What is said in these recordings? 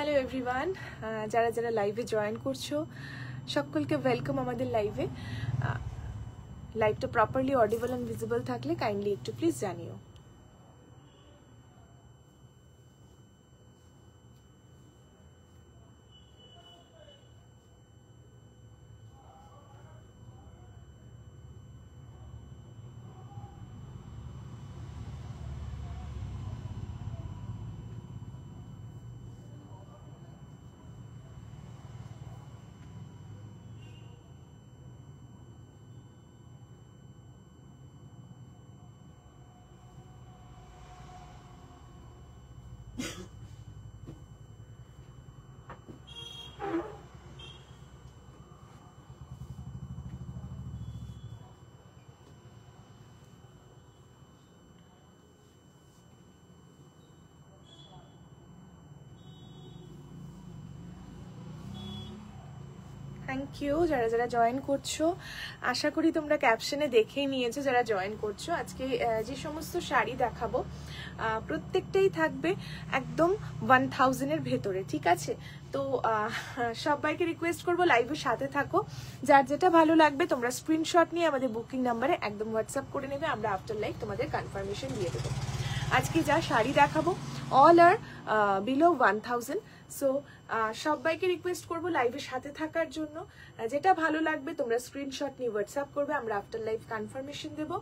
Hello everyone, যারা যারা লাইভে জয়েন করছো সকলকে ওয়েলকাম আমাদের লাইভে। লাইভটা প্রপারলি অডিবল অ্যান্ড ভিজিবল থাকলে কাইন্ডলি একটু প্লিজ জানিও। থ্যাংক ইউ যারা যারা জয়েন করছো। আশা করি তোমরা ক্যাপশনে দেখেই নিয়েছো যারা জয়েন করছো। আজকে যে সমস্ত শাড়ি দেখাবো প্রত্যেকটাই থাকবে একদম 1000-এর ভেতরে, ঠিক আছে? তো সবাইকে রিকোয়েস্ট করবো লাইভের সাথে থাকো। যার যেটা ভালো লাগবে তোমরা স্ক্রিনশট নিয়ে আমাদের বুকিং নাম্বারে একদম হোয়াটসঅ্যাপ করে নেবে, আমরা আফটার লাইভ তোমাদের কনফার্মেশন দিয়ে দেবো। আজকে যা শাড়ি দেখাবো অল আর বিলো 1000। সো সবাইকে রিকোয়েস্ট করবো লাইভের সাথে থাকার জন্য। যেটা ভালো লাগবে তোমরা স্ক্রিনশট নিয়ে হোয়াটসঅ্যাপ করবে, আমরা আফটার লাইভ কনফার্মেশন দেবো।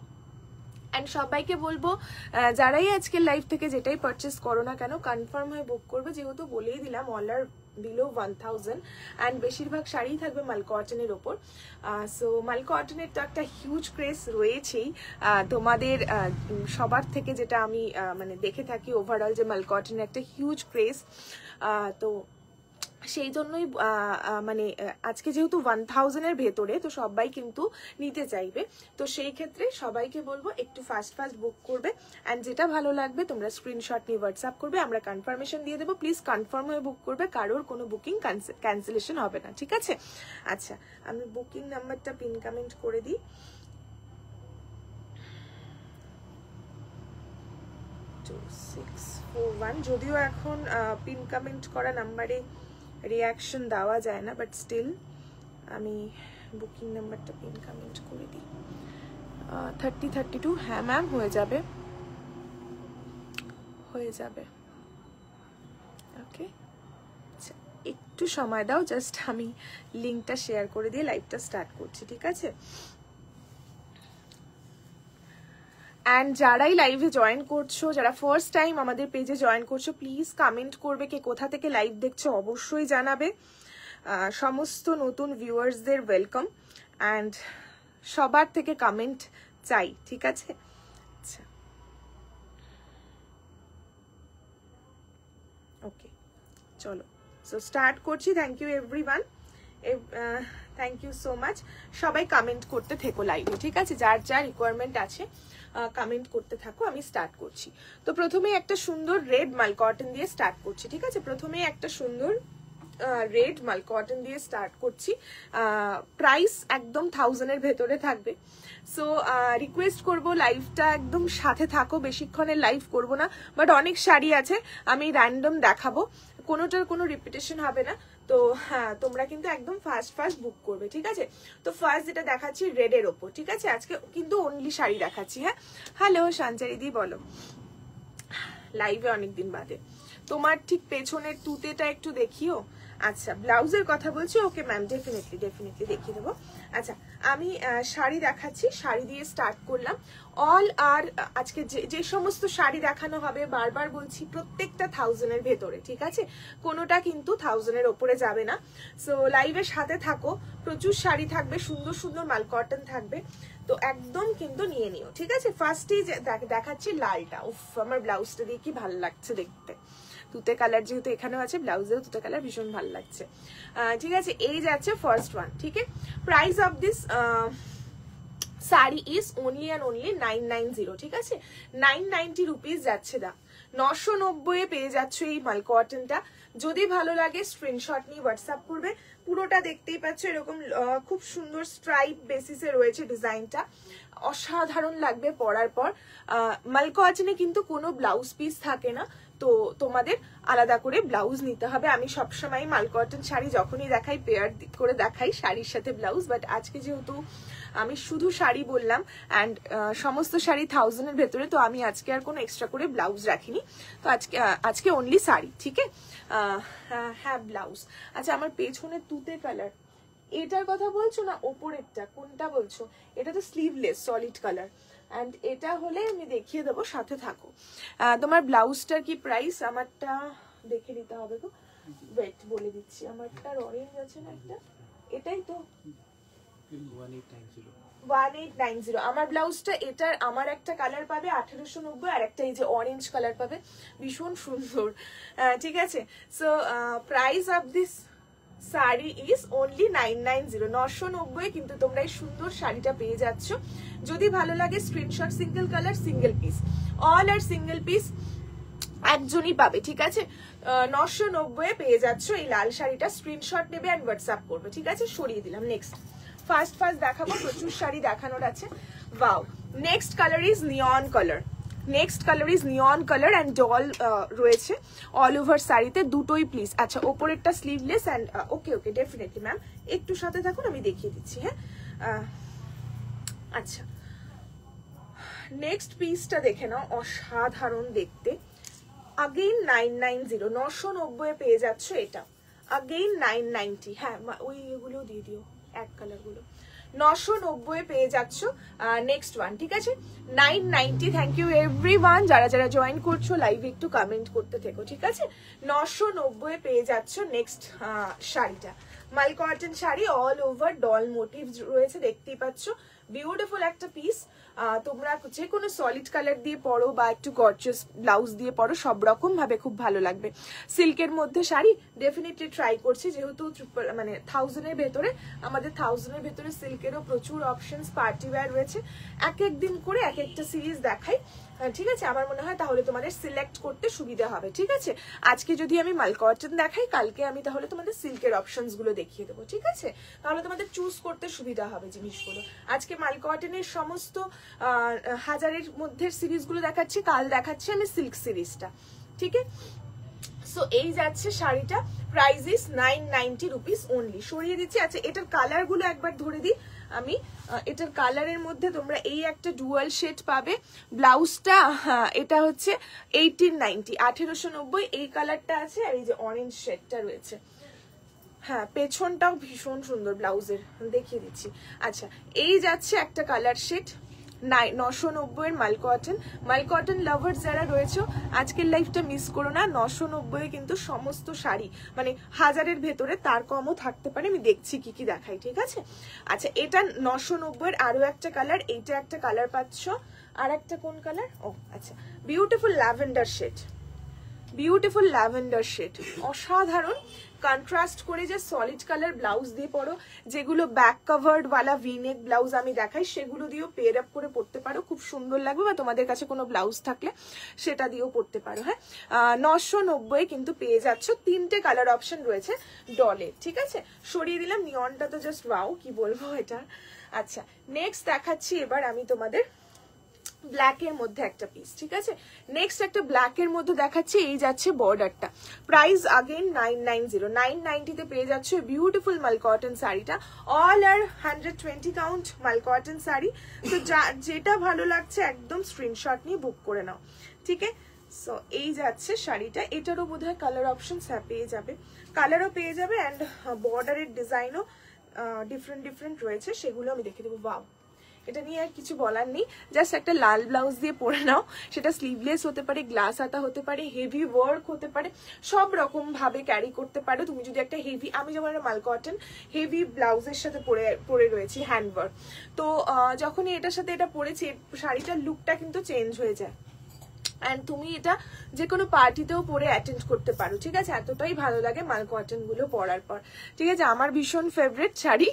অ্যান্ড সবাইকে বলবো যারাই আজকে লাইভ থেকে যেটাই পারচেস করো না কেন কনফার্ম হয়ে বুক করবে, যেহেতু বলেই দিলাম অল আর বিলো 1000 অ্যান্ড বেশিরভাগ শাড়ি থাকবে মাল কটনের ওপর। সো মাল কটনের তো একটা হিউজ ক্রেজ রয়েছেই তোমাদের সবার থেকে, যেটা আমি মানে দেখে থাকি ওভারঅল যে মাল কটনের একটা হিউজ ক্রেজ। তো সেই জন্যই মানে আজকে যেহেতু 1000-এর ভেতরে তো সবাই কিন্তু নিতে চাইবে, তো সেই ক্ষেত্রে সবাইকে বলবো একটু ফাস্ট বুক করবে। অ্যান্ড যেটা ভালো লাগবে তোমরা স্ক্রিনশট নিয়ে হোয়াটসঅ্যাপ করবে, আমরা কনফার্মেশন দিয়ে দেবো। প্লিজ কনফার্ম হয়ে বুক করবে, কারোর কোনো বুকিং ক্যান্সেলেশন হবে না, ঠিক আছে? আচ্ছা, আমি বুকিং নাম্বারটা পিন কমেন্ট করে দিই। যদিও এখন পিন কমেন্ট করা নাম্বারে রিয়াকশন দেওয়া যায় না, বাট স্টিল আমি বুকিং নাম্বারটা পিন কমেন্ট করে দিই। 3032। হ্যাঁ ম্যাম, হয়ে যাবে। ওকে, আচ্ছা একটু সময় দাও, জাস্ট আমি লিঙ্কটা শেয়ার করে দিয়ে লাইভটা স্টার্ট করছি, ঠিক আছে? অ্যান্ড যারাই লাইভে জয়েন করছো, যারা ফার্স্ট টাইম আমাদের পেজে জয়েন করছো, প্লিজ কমেন্ট করবে কে কোথা থেকে লাইভ দেখছো, অবশ্যই জানাবে। সমস্ত নতুন ভিউয়ার্সদের ওয়েলকাম, অ্যান্ড সবার থেকে কমেন্ট চাই, ঠিক আছে? আচ্ছা, ওকে চলো, সো স্টার্ট করছি। Thank you everyone, thank you so much. সবাই কমেন্ট করতে থেকো লাইভে, ঠিক আছে? যার যা রিকোয়ারমেন্ট আছে কমেন্ট করতে থাকো, আমি স্টার্ট করছি। তো প্রথমে একটা সুন্দর রেড মাল কটন দিয়ে স্টার্ট করছি, ঠিক আছে? প্রথমে একটা সুন্দর রেড মাল কটন দিয়ে স্টার্ট করছি। প্রাইস একদম 1000-এর ভেতরে থাকবে। সো রিকোয়েস্ট করবো লাইভটা একদম সাথে থাকো, বেশিক্ষণের লাইভ করব না, বাট অনেক শাড়ি আছে আমি র্যান্ডম দেখাবো, কোনোটার কোনো রিপিটেশন হবে না। তো হ্যাঁ, তোমরা কিন্তু একদম ফাস্ট বুক করবে, ঠিক আছে? তো ফার্স্ট যেটা দেখাচ্ছি রেডের ওপর, ঠিক আছে? আজকে কিন্তু অনলি শাড়ি দেখাচ্ছি। হ্যাঁ, হ্যালো সঞ্চারিদি, বলো। লাইভে অনেকদিন বাদে। তোমার ঠিক পেছনের তুতেটা একটু দেখিও। আচ্ছা, ব্লাউজের কথা বলছি। ওকে ম্যাম, ডেফিনেটলি দেখিয়ে দেবো। আচ্ছা, আমি শাড়ি দেখাচ্ছি, শাড়ি দিয়ে স্টার্ট করলাম। অল আর আজকে যে সমস্ত শাড়ি দেখানো হবে, বারবার বলছি প্রত্যেকটা 1000-এর ভেতরে, ঠিক আছে? কোনোটা কিন্তু 1000-এর ওপরে যাবে না। সো লাইভের সাথে থাকো, প্রচুর শাড়ি থাকবে, সুন্দর সুন্দর মাল কটন থাকবে, তো একদম কিন্তু নিয়ে নিও, ঠিক আছে? ফার্স্টেই দেখাচ্ছি লালটা। উফ, আমার ব্লাউজটা দিয়ে কি ভালো লাগছে দেখতে, তুতে কালার যেহেতু এখানেও আছে, ব্লাউজেও তুতে কালার ভীষণ ভালো লাগছে, ঠিক আছে? এই যাচ্ছে ফার্স্ট ওয়ান, ঠিক আছে? Price of this sari is only and only 990, ঠিক আছে? 990 রুপিস যাচ্ছে দাম। 990-এ পেয়ে যাচ্ছ এই মাল কটনটা। যদি ভালো লাগে স্ক্রিনশট নিয়ে হোয়াটসঅ্যাপ করবে। পুরোটা দেখতেই পাচ্ছ এরকম খুব সুন্দর স্ট্রাইপ বেসিসে রয়েছে ডিজাইনটা, অসাধারণ লাগবে পরার পর। মাল কটনে কিন্তু কোনো ব্লাউজ পিস থাকে না, তো তোমাদের আলাদা করে ব্লাউজ নিতে হবে। আমি সবসময় মাল কটন শাড়ি যখনই দেখাই পেয়ার করে দেখাই শাড়ির সাথে ব্লাউজ, বাট আজকে যেহেতু আমি শুধু শাড়ি বললাম অ্যান্ড সমস্ত শাড়ি 1000-এর ভেতরে, তো আমি আজকে আর কোনো এক্সট্রা করে ব্লাউজ রাখিনি। তো আজকে অনলি শাড়ি, ঠিক আছে? হ্যাঁ ব্লাউজ। আচ্ছা, আমার পেছনের তুতে কালার এটার কথা বলছো না ওপরেরটা? কোনটা বলছো? এটা তো স্লিভলেস সলিড কালার, অ্যান্ড এটা হলে আমি দেখিয়ে দেবো, সাথে থাকো। তোমার ব্লাউজটার কি প্রাইস? আমারটা দেখে নিতে হবে তো, ওয়েট বলে দিচ্ছি। আমারটার অরেঞ্জ আছে না একটা, এটাই তো 1890। আমার ব্লাউজটা এটার আমার একটা কালার পাবে 1890, আর একটা এই যে অরেঞ্জ কালার পাবে, ভীষণ সুন্দর। ঠিক আছে, so price of this sari is only 990, 990 কিন্তু তোমরা এই সুন্দর শাড়িটা পেয়ে যাচ্ছ। যদি ভালো লাগে screenshot, single colour single piece, all are single piece একজনই পাবে, ঠিক আছে? 990 পেয়ে যাচ্ছ এই লাল শাড়িটা। স্ক্রিনশট নেবে অ্যান্ড হোয়াটসঅ্যাপ করবে, ঠিক আছে? সরিয়ে দিলাম। নেক্সট ফার্স্ট দেখাবো, প্রচুর শাড়ি দেখানোর আছে। Wow, next colour is neon colour. Next colour is neon colour and doll রয়েছে অল ওভার শাড়িতে, দুটোই প্লিজ। আচ্ছা, ওপরেরটা sleeveless and okay definitely ma'am, একটু সাথে থাকুন, আমি দেখিয়ে দিচ্ছি। হ্যাঁ, আচ্ছা, নেক্সট পিসটা দেখে নাও, অসাধারণ দেখতে। আগেইন 990, 990 পেয়ে যাচ্ছ এটা। আগেইন 990, হ্যাঁ ওই এগুলো দিয়ে দিও, এক কালারগুলো। 990 পেয়ে যাচ্ছ নেক্সট ওয়ান, ঠিক আছে? 990। থ্যাংক ইউ এভরিওয়ান, যারা যারা জয়েন করছো লাইভে একটু কমেন্ট করতে থেকো, ঠিক আছে? 990 পেয়ে যাচ্ছ নেক্সট শাড়িটা। মাল cotton sari, all over doll motif রয়েছে, দেখতেই পাচ্ছ। বিউটিফুল একটা পিস। তোমরা যে কোনো সলিড কালার দিয়ে পরো বা একটু গর্জিয়াস ব্লাউজ দিয়ে পরো, সব রকম ভাবে খুব ভালো লাগবে। সিল্কের মধ্যে শাড়ি ডেফিনেটলি ট্রাই করছি, যেহেতু মানে 1000-এর ভেতরে, আমাদের 1000-এর ভেতরে সিল্কেরও প্রচুর অপশনস, পার্টি ওয়্যার রয়েছে। এক এক দিন করে এক একটা সিরিজ দেখাই, ঠিক আছে? আমার মনে হয় তাহলে তোমাদের সিলেক্ট করতে সুবিধা হবে, ঠিক আছে? আজকে যদি আমি মাল কটন দেখাই, কালকে আমি তাহলে তোমাদের সিল্কের অপশনস গুলো দেখিয়ে দেবো, ঠিক আছে? তাহলে তোমাদের চুজ করতে সুবিধা হবে জিনিসগুলো। আজকে মাল কটনের সমস্ত 1000-এর মধ্যে সিরিজগুলো দেখাচ্ছি, কাল দেখাচ্ছি আমি সিল্ক সিরিজটা, ঠিক আছে? সো এই যাচ্ছে শাড়িটা, প্রাইস ইজ 990 রুপিস অনলি। সরিয়ে দিচ্ছি। আচ্ছা, এটার কালার গুলো একবার ধরে দিই আমি। এটার কালারের মধ্যে তোমরা এই একটা ডুয়াল শেড পাবে। ব্লাউজটা এটা হচ্ছে 1890, 1890 এই কালারটা আছে, আর এই যে অরেঞ্জ শেডটা রয়েছে। হ্যাঁ, পেছনটাও ভীষণ সুন্দর ব্লাউজের, দেখিয়ে দিচ্ছি। আচ্ছা, এই যাচ্ছে একটা কালার শেড 990 এর মাল কটন লাভার্স যারা রয়েছে আজকের লাইফটা মিস করো না। 990 কিন্তু সমস্ত শাড়ি, মানে 1000-এর ভেতরে, তার কমও থাকতে পারে, আমি দেখছি কি কি দেখাই, ঠিক আছে? আচ্ছা, এটা 990 এর আরো একটা কালার, এইটা একটা কালার পাচ্ছ, আর একটা কোন কালার? ও আচ্ছা, beautiful lavender shade, beautiful lavender shade, অসাধারণ কন্ট্রাস্ট করে যে সলিড কালার ব্লাউজ দিয়ে পরো, যেগুলো ব্যাক কভার্ড ওয়ালা ভিনেক ব্লাউজ আমি দেখাই, সেগুলো দিয়েও পেয়ার আপ করে পরতে পারো, খুব সুন্দর লাগবে। বা তোমাদের কাছে কোনো ব্লাউজ থাকলে সেটা দিয়েও পরতে পারো। হ্যাঁ, 990 কিন্তু পেয়ে যাচ্ছ। 3টে কালার অপশন রয়েছে ডলের, ঠিক আছে? সরিয়ে দিলাম। নিয়নটা তো জাস্ট ওয়াও, কি বলবো এটা। আচ্ছা, নেক্সট দেখাচ্ছি এবার আমি তোমাদের ব্ল্যাকের মধ্যে একটা পিস, ঠিক আছে? নেক্সট একটা ব্ল্যাকের মধ্যে দেখাচ্ছি, এই যাচ্ছে বর্ডারটা। প্রাইস আগেইন 990, 990 তে পেয়ে যাচ্ছে বিউটিফুল মাল কটন শাড়িটা। অল আর 120 কাউন্ট মাল কটন শাড়ি। তো যেটা ভালো লাগছে একদম স্ক্রিনশট নিয়ে বুক করে নাও, ঠিক আছে? সো এই যাচ্ছে শাড়িটা। এটারও বোধহয় কালার অপশনস পেয়ে যাবে, কালারও পেয়ে যাবে, অ্যান্ড বর্ডারের ডিজাইনও ডিফারেন্ট রয়েছে, সেগুলো আমি দেখে দেবো। ওয়াও, এটা নিয়ে আর কিছু বলার নেই, জাস্ট একটা লাল ব্লাউজ দিয়ে পরে নাও। সেটা স্লিভলেস হতে পারে, গ্লাস হাতা হতে পারে, হেভি ওয়ার্ক হতে পারে, সব রকম ভাবে ক্যারি করতে পারো। তুমি যদি একটা হেভি, আমি যেমন একটা মাল কটন হেভি ব্লাউজের সাথে পরে রয়েছি হ্যান্ড ওয়ার্ক, তো যখনই এটার সাথে এটা পরেছি, শাড়িটার লুকটা কিন্তু চেঞ্জ হয়ে যায়। অ্যান্ড তুমি এটা যে কোনো পার্টিতেও পরে অ্যাটেন্ড করতে পারো, ঠিক আছে? এতটাই ভালো লাগে মাল কটন গুলো পরার পর, ঠিক আছে? আমার ভীষণ ফেভারিট শাড়ি,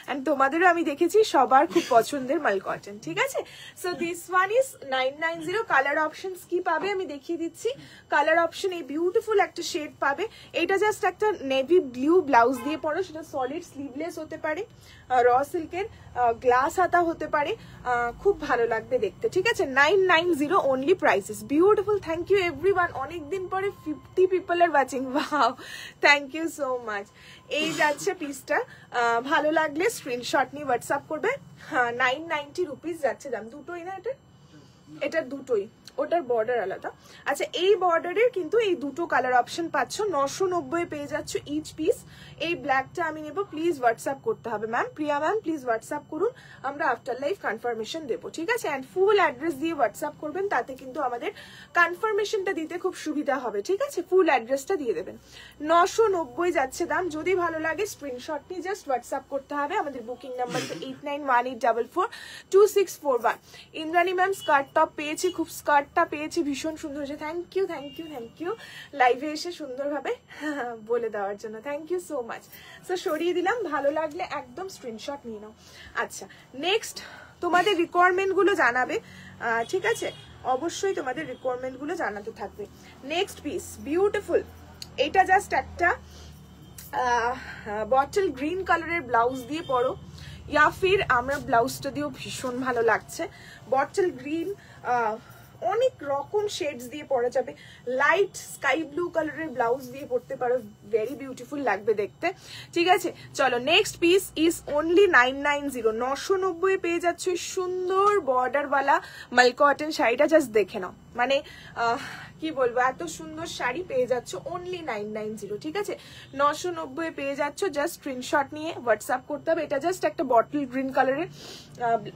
অ্যান্ড তোমাদেরও আমি দেখেছি সবার খুব পছন্দের মাল কটন, ঠিক আছে? So this one is 990। Colour options কি পাবে আমি দেখিয়ে দিচ্ছি। কালার অপশন এই বিউটিফুল একটা শেড পাবে। এটা জাস্ট একটা নেভি ব্লু ব্লাউজ দিয়ে পরো, সেটা সলিড স্লিভলেস হতে পারে, র সিল্কের গ্লাস হাতা হতে পারে, খুব ভালো লাগবে দেখতে, ঠিক আছে? 990 only prices. Piece beautiful thank you everyone অনেকদিন পরে 50 people are watching wow thank you so much এই যাচ্ছে পিসটা ভালো লাগলে স্ক্রিনশট নিয়ে হোয়াটসঅ্যাপ করবে 990 রুপিস যাচ্ছে দাম দুটোই না এটা দুটোই ওটার বর্ডার আলাদা আচ্ছা এই বর্ডারের কিন্তু এই দুটো কালার অপশন পাচ্ছ 990 পেয়ে যাচ্ছ ইচ পিস এই ব্ল্যাকটা আমি নেব প্লিজ হোয়াটসঅ্যাপ করতে হবে ma'am Priya ma'am please WhatsApp করুন আমরা আফটার লাইফ কনফার্মেশন দেবো ঠিক আছে অ্যান্ড ফুল অ্যাড্রেস দিয়ে হোয়াটসঅ্যাপ করবেন তাতে কিন্তু আমাদের কনফার্মেশনটা দিতে খুব সুবিধা হবে ঠিক আছে ফুল অ্যাড্রেসটা দিয়ে দেবেন 990 যাচ্ছে দাম যদি ভালো লাগে স্ক্রিনশট নিয়ে জাস্ট হোয়াটসঅ্যাপ করতে হবে আমাদের booking number 8918442641 Indrani ma'am skirt top পেয়েছি খুব স্কার্টটা পেয়েছি ভীষণ সুন্দর হয়েছে thank you thank you thank you লাইভে এসে সুন্দরভাবে বলে দেওয়ার জন্য thank you so much so সরিয়ে দিলাম ভালো লাগলে একদম স্ক্রিনশট নিয়ে নাও আচ্ছা নেক্সট তোমাদের রিকোয়ারমেন্টগুলো জানাবে ঠিক আছে অবশ্যই তোমাদের রিকোয়ারমেন্টগুলো জানাতে থাকবে নেক্সট পিস বিউটিফুল এটা জাস্ট একটা বটল গ্রিন কালারের ব্লাউজ দিয়ে পরো ইয়া ফির আমরা ব্লাউজটা দিয়েও ভীষণ ভালো লাগছে বটল গ্রিন অনেক রকম শেডস দিয়ে পরা যাবে লাইট স্কাই ব্লু কালারের ব্লাউজ দিয়ে পরতে পারো ভেরি বিউটিফুল লাগবে দেখতে ঠিক আছে চলো নেক্সট পিস ইজ অনলি 990 990 পেয়ে যাচ্ছ সুন্দর বর্ডারওয়ালা মাল কটন শাড়িটা জাস্ট দেখে নাও মানে কি বলবো এত সুন্দর শাড়ি পেয়ে যাচ্ছ অনলি 990 ঠিক আছে 990 পেয়ে যাচ্ছ জাস্ট স্ক্রিনশট নিয়ে হোয়াটসঅ্যাপ করতে হবে এটা জাস্ট একটা বটল গ্রিন কালারের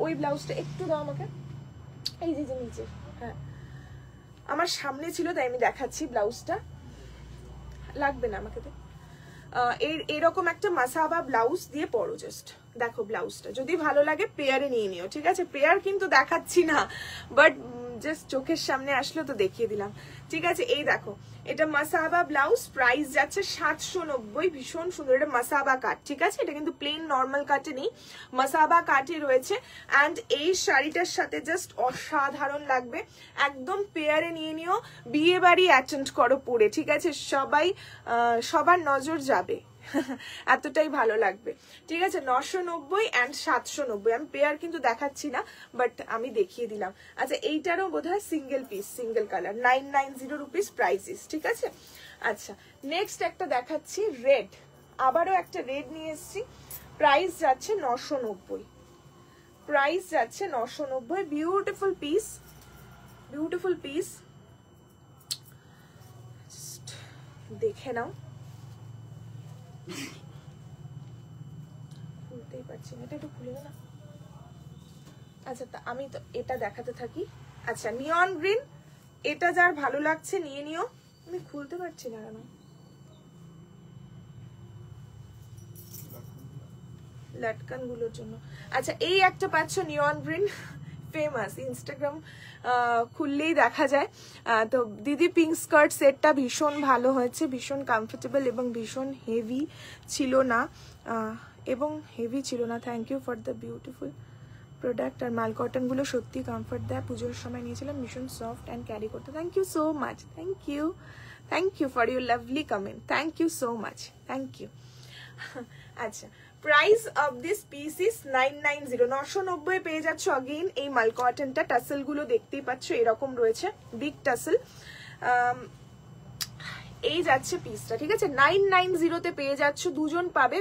ওই ব্লাউজটা একটু দাও আমাকে এই যে নিচে হ্যাঁ আমার সামনে ছিল তাই আমি দেখাচ্ছি ব্লাউজটা লাগবে না আমাকে এরকম একটা মাসাবা ব্লাউজ দিয়ে পরো জাস্ট দেখো ব্লাউজটা যদি ভালো লাগে পেয়ারে নিয়ে নিও ঠিক আছে পেয়ার কিন্তু দেখাচ্ছি না বাট জাস্ট চোখের সামনে আসলো তো দেখিয়ে দিলাম ঠিক আছে এই দেখো এটা মাসাবা ব্লাউজ প্রাইস যাচ্ছে 790 ভীষণ সুন্দর এটা মাসাবা কাট ঠিক আছে এটা কিন্তু প্লেন নর্মাল কাটে নেই মাসাবা কাটে রয়েছে অ্যান্ড এই শাড়িটার সাথে জাস্ট অসাধারণ লাগবে একদম পেয়ারে নিয়ে নিও বিয়ে বাড়ি অ্যাটেন্ড করো পরে ঠিক আছে সবার নজর যাবে এতটাই ভালো লাগবে ঠিক আছে 990 অ্যান্ড 790 আমি পেয়ার কিন্তু দেখাচ্ছি না বাট আমি দেখিয়ে দিলাম আচ্ছা এইটারও বোধহয় single piece single colour 990 rupees prices ঠিক আছে আচ্ছা নেক্সট একটা দেখাচ্ছি রেড আবারও একটা রেড নিয়ে এসেছি প্রাইস যাচ্ছে 990 প্রাইস যাচ্ছে 990 বিউটিফুল পিস দেখে নাও খুলতেই পারছি না এটা একটু খুলে না আচ্ছা আমি তো এটা দেখাতে থাকি আচ্ছা নিয়ন গ্রিন এটা যার ভালো লাগছে নিয়ে নিও আমি খুলতে পারছি না কেন লটকান গুলোর জন্য আচ্ছা এই একটা পাচ্ছ নিয়ন গ্রিন ফেমাস ইনস্টাগ্রাম খুললেই দেখা যায় তো দিদি পিঙ্ক স্কার্ট সেটটা ভীষণ ভালো হয়েছে ভীষণ কমফোর্টেবল এবং ভীষণ হেভি ছিল না thank you for the beautiful product আর মাল কটনগুলো সত্যি কমফর্ট দেয় পুজোর সময় নিয়েছিলাম ভীষণ সফট অ্যান্ড ক্যারি করতে thank you so much thank you for your lovely comment thank you so much thank you আচ্ছা price of this piece is 990 990 পেয়ে যাচ্ছ अगेन এই মাল কটনটা টাসেল গুলো দেখতেই পাচ্ছ এরকম রয়েছে বিগ টাসেল এই যাচ্ছে পিসটা ঠিক আছে 990 তে পেয়ে যাচ্ছ দুজন পাবে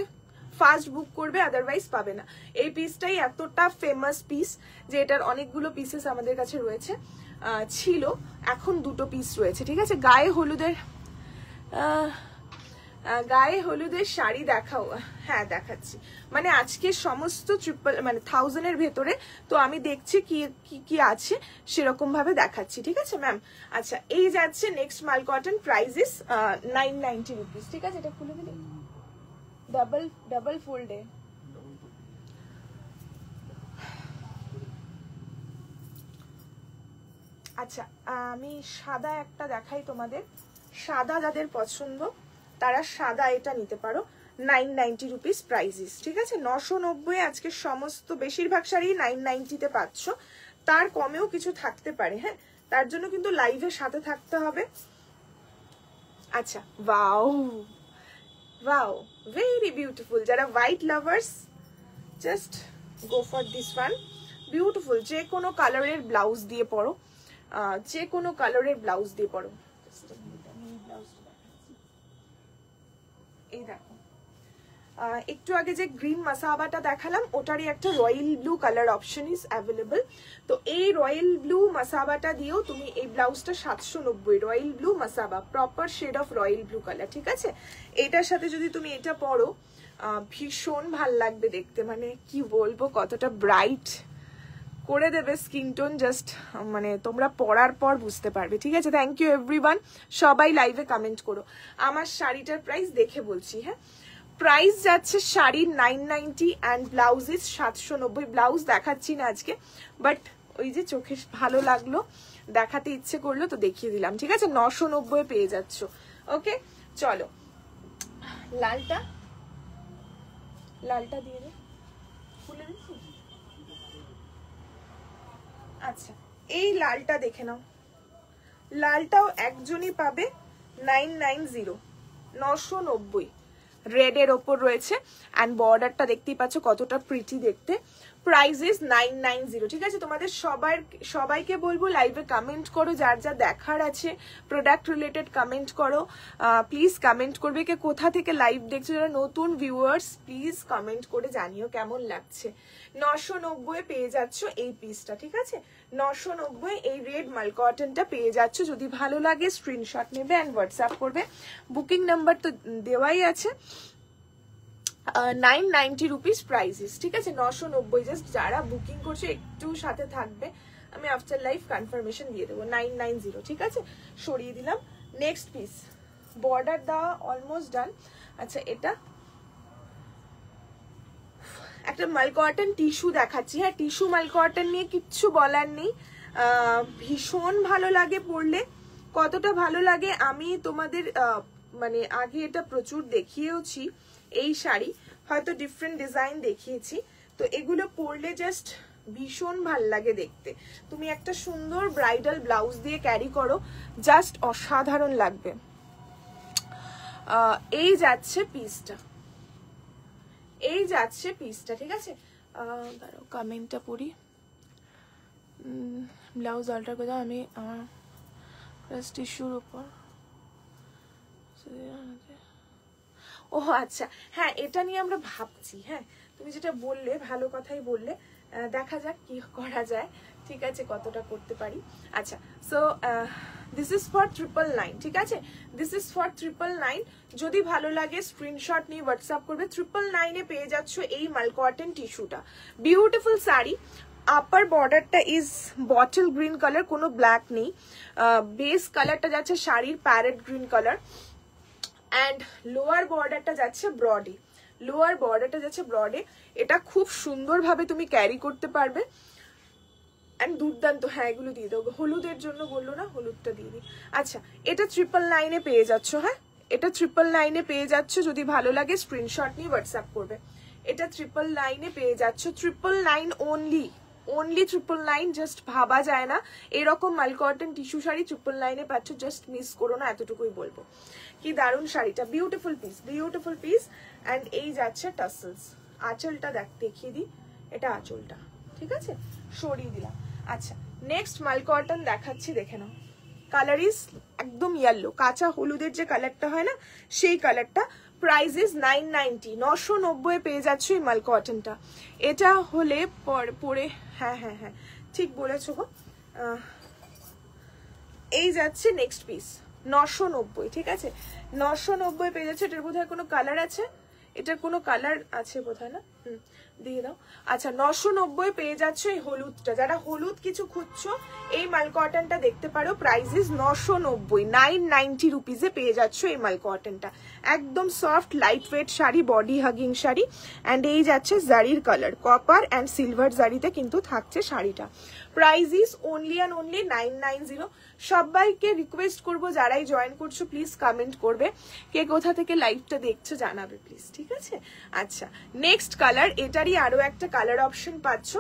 ফাস্ট বুক করবে আদারওয়াইজ পাবে না এই পিসটাই এতটা ফেমাস পিস যে এটার অনেকগুলো পিসেস আমাদের কাছে রয়েছে ছিল এখন দুটো পিস রয়েছে ঠিক আছে গায়ে হলুদের শাড়ি দেখাও হ্যাঁ দেখাচ্ছি মানে আজকে সমস্ত ট্রিপল মানে 1000 এর ভেতরে তো আমি দেখছি কি আছে সেরকম ভাবে দেখাচ্ছি ঠিক আছে ম্যাম আচ্ছা এই যাচ্ছে নেক্সট মাল কটন প্রাইস ইজ 990 রুপিস ঠিক আছে এটা খুলে দিলে ডাবল ফোল্ডে আচ্ছা আমি সাদা একটা দেখাই তোমাদের সাদা যাদের পছন্দ তারা সাদা এটা নিতে পারো 990 রুপিস প্রাইসিস ঠিক আছে 990 আজকে সমস্ত বেশিরভাগ শাড়ি 990 তে পাচ্ছ তার কমেও কিছু থাকতে পারে হ্যাঁ তার জন্য কিন্তু লাইভের সাথে থাকতে হবে আচ্ছা ওয়াও ভেরি বিউটিফুল যারা white lovers just go for this one beautiful যে কোনো কালারের ব্লাউজ দিয়ে পরো যে কোনো কালারের ব্লাউজ দিয়ে পরো। এই দেখো একটু আগে যে গ্রিন মাসাবাটা দেখালাম ওটারই একটা royal blue colour option is available. তো এই রয়্যাল ব্লু মাসাবাটা দিয়েও তুমি এই ব্লাউজটা 790, royal blue Masaba, proper shade of royal blue colour, ঠিক আছে? এটার সাথে যদি তুমি এটা পরো ভীষণ ভাল লাগবে দেখতে, মানে কি বলবো, কতটা ব্রাইট করে দেবে স্কিন টোন, জাস্ট মানে তোমরা পরার পর বুঝতে পারবে, ঠিক আছে? থ্যাংক ইউ এভরিওয়ান, সবাই লাইভে কমেন্ট করো। আমার শাড়িটার প্রাইস দেখে বলছি, হ্যাঁ প্রাইস যাচ্ছে শাড়ির 990 অ্যান্ড ব্লাউজ ইজ 790। ব্লাউজ দেখাচ্ছি না আজকে, বাট ওই যে চোখে ভালো লাগলো, দেখাতে ইচ্ছে করলো তো দেখিয়ে দিলাম, ঠিক আছে? 990 পেয়ে যাচ্ছ। ওকে চলো লালটা দিয়ে দে, খুলে দিচ্ছি। আচ্ছা এই লালটা দেখে নাও, লালটাও একজনই পাবে 990, 990 রেডের ওপর রয়েছে অ্যান্ড বর্ডারটা দেখতেই পাচ্ছ কতটা প্রিটি দেখতে। প্রাইস ইজ 990, ঠিক আছে? তোমাদের সবাইকে বলবো লাইভে কমেন্ট করো, যার যা দেখার আছে প্রোডাক্ট রিলেটেড কমেন্ট করো, প্লিজ কমেন্ট করবে কে কোথা থেকে লাইভ দেখছো, যারা নতুন ভিউয়ার্স প্লিজ কমেন্ট করে জানিও কেমন লাগছে। 990 পেয়ে যাচ্ছ এই পিসটা, ঠিক আছে? 990 এই রেড মাল কটনটা পেয়ে যাচ্ছ। যদি ভালো লাগে স্ক্রিনশট নেবে অ্যান্ড হোয়াটসঅ্যাপ করবে। বুকিং নাম্বার তো দেওয়াই আছে। 990 রুপিস প্রাইসেস, ঠিক আছে? 990, জাস্ট যারা বুকিং করছে একটু সাথে থাকবে, আমি আফটার লাইভ কনফার্মেশন দিয়ে দেবো। 990, ঠিক আছে? সরিয়ে দিলাম। নেক্সট পিস, বর্ডার দেওয়া অলমোস্ট ডান। আচ্ছা এটা একটা মাল কটন টিস্যু দেখাচ্ছি, হ্যাঁ টিস্যু মাল কটন নিয়ে কিচ্ছু বলার নেই, ভীষণ ভালো লাগে পরলে। কতটা ভালো লাগে আমি তোমাদের মানে আগে এটা প্রচুর দেখিয়েওছি, এই শাড়ি হয়তো ডিফারেন্ট ডিজাইন দেখিয়েছি, তো এগুলো পরলে জাস্ট ভীষণ ভাল লাগে দেখতে। তুমি একটা সুন্দর ব্রাইডাল ব্লাউজ দিয়ে ক্যারি করো, জাস্ট অসাধারণ লাগবে। এই যাচ্ছে পিসটা, ঠিক আছে? দাঁড়াও কমেন্টটা পড়ি। ব্লাউজ অল্টার করে আমি আমার টিস্যুর উপর, ও আচ্ছা হ্যাঁ এটা নিয়ে আমরা ভাবছি। হ্যাঁ তুমি যেটা বললে ভালো কথাই বললে, দেখা যাক কি করা যায়, ঠিক আছে? কতটা করতে পারি। আচ্ছা সো দিস ইজ ফর 999, ঠিক আছে? This is for 999। যদি ভালো লাগে স্ক্রিনশট নিয়ে হোয়াটসঅ্যাপ করবে। 999 পেয়ে যাচ্ছ এই মাল কটন টিস্যুটা, বিউটিফুল শাড়ি। আপার বর্ডারটা ইজ বটল গ্রিন কালার, কোনো ব্ল্যাক নেই। বেস কালারটা যাচ্ছে শাড়ির parrot green colour and lower বর্ডারটা যাচ্ছে ব্রডে। এটা খুব সুন্দরভাবে তুমি ক্যারি করতে পারবে অ্যান্ড দুর্দান্ত। হ্যাঁ এগুলো দিয়ে দেবো, হলুদের জন্য বললো না, হলুদটা দিয়ে দিই। আচ্ছা এটা 999 পেয়ে যাচ্ছ, হ্যাঁ এটা 999 পেয়ে যাচ্ছ। যদি ভালো লাগে স্ক্রিনশট নিয়ে হোয়াটসঅ্যাপ করবে। এটা 999 পেয়ে যাচ্ছ, 999 অনলি 999, জাস্ট ভাবা যায় না এরকম মাল কটন টিস্যু শাড়ি 999 পাচ্ছ, জাস্ট মিস করো না, এতটুকুই বলবো। কি দারুণ শাড়িটা, বিউটিফুল পিস। অ্যান্ড এই যাচ্ছে টাসেলস, আঁচলটা দেখিয়ে দিই, এটা আঁচলটা, ঠিক আছে? সরিয়ে দিলাম। আচ্ছা নেক্সট মাল কটন দেখাচ্ছি, দেখে নাও। কালার ইজ একদম ইয়েলো, কাঁচা হলুদের যে কালারটা হয় না সেই কালারটা। প্রাইস ইজ 990, 990 পেয়ে যাচ্ছ এই মাল কটনটা। এটা হলে পরে হ্যাঁ ঠিক বলেছো গো। এই যাচ্ছে নেক্সট পিস 990, ঠিক আছে? 990 পেয়ে যাচ্ছে। এটার বোধহয় কোনো কালার আছে, এটার কোনো কালার আছে বোধহয় না, দিয়ে দাও। আচ্ছা 990 পেয়ে যাচ্ছ এই হলুদটা। যারা হলুদ কিছু খুঁজছো এই মাল কটনটা দেখতে পারো। প্রাইস ইজ 990, 990 রুপিসে পেয়ে যাচ্ছ এই মাল কটনটা। একদম soft light weight sari, body hugging sari. And এই যাচ্ছে জারির কালার, কপার অ্যান্ড সিলভার জারিতে কিন্তু থাকছে শাড়িটা। Price is only and only 990। সবাইকে রিকোয়েস্ট করবো যারাই জয়েন করছো প্লিজ কমেন্ট করবে, কে কোথা থেকে লাইভটা দেখছো জানাবে প্লিজ, ঠিক আছে? আচ্ছা নেক্সট কালার, এটারই আরো একটা কালার অপশন পাচ্ছ,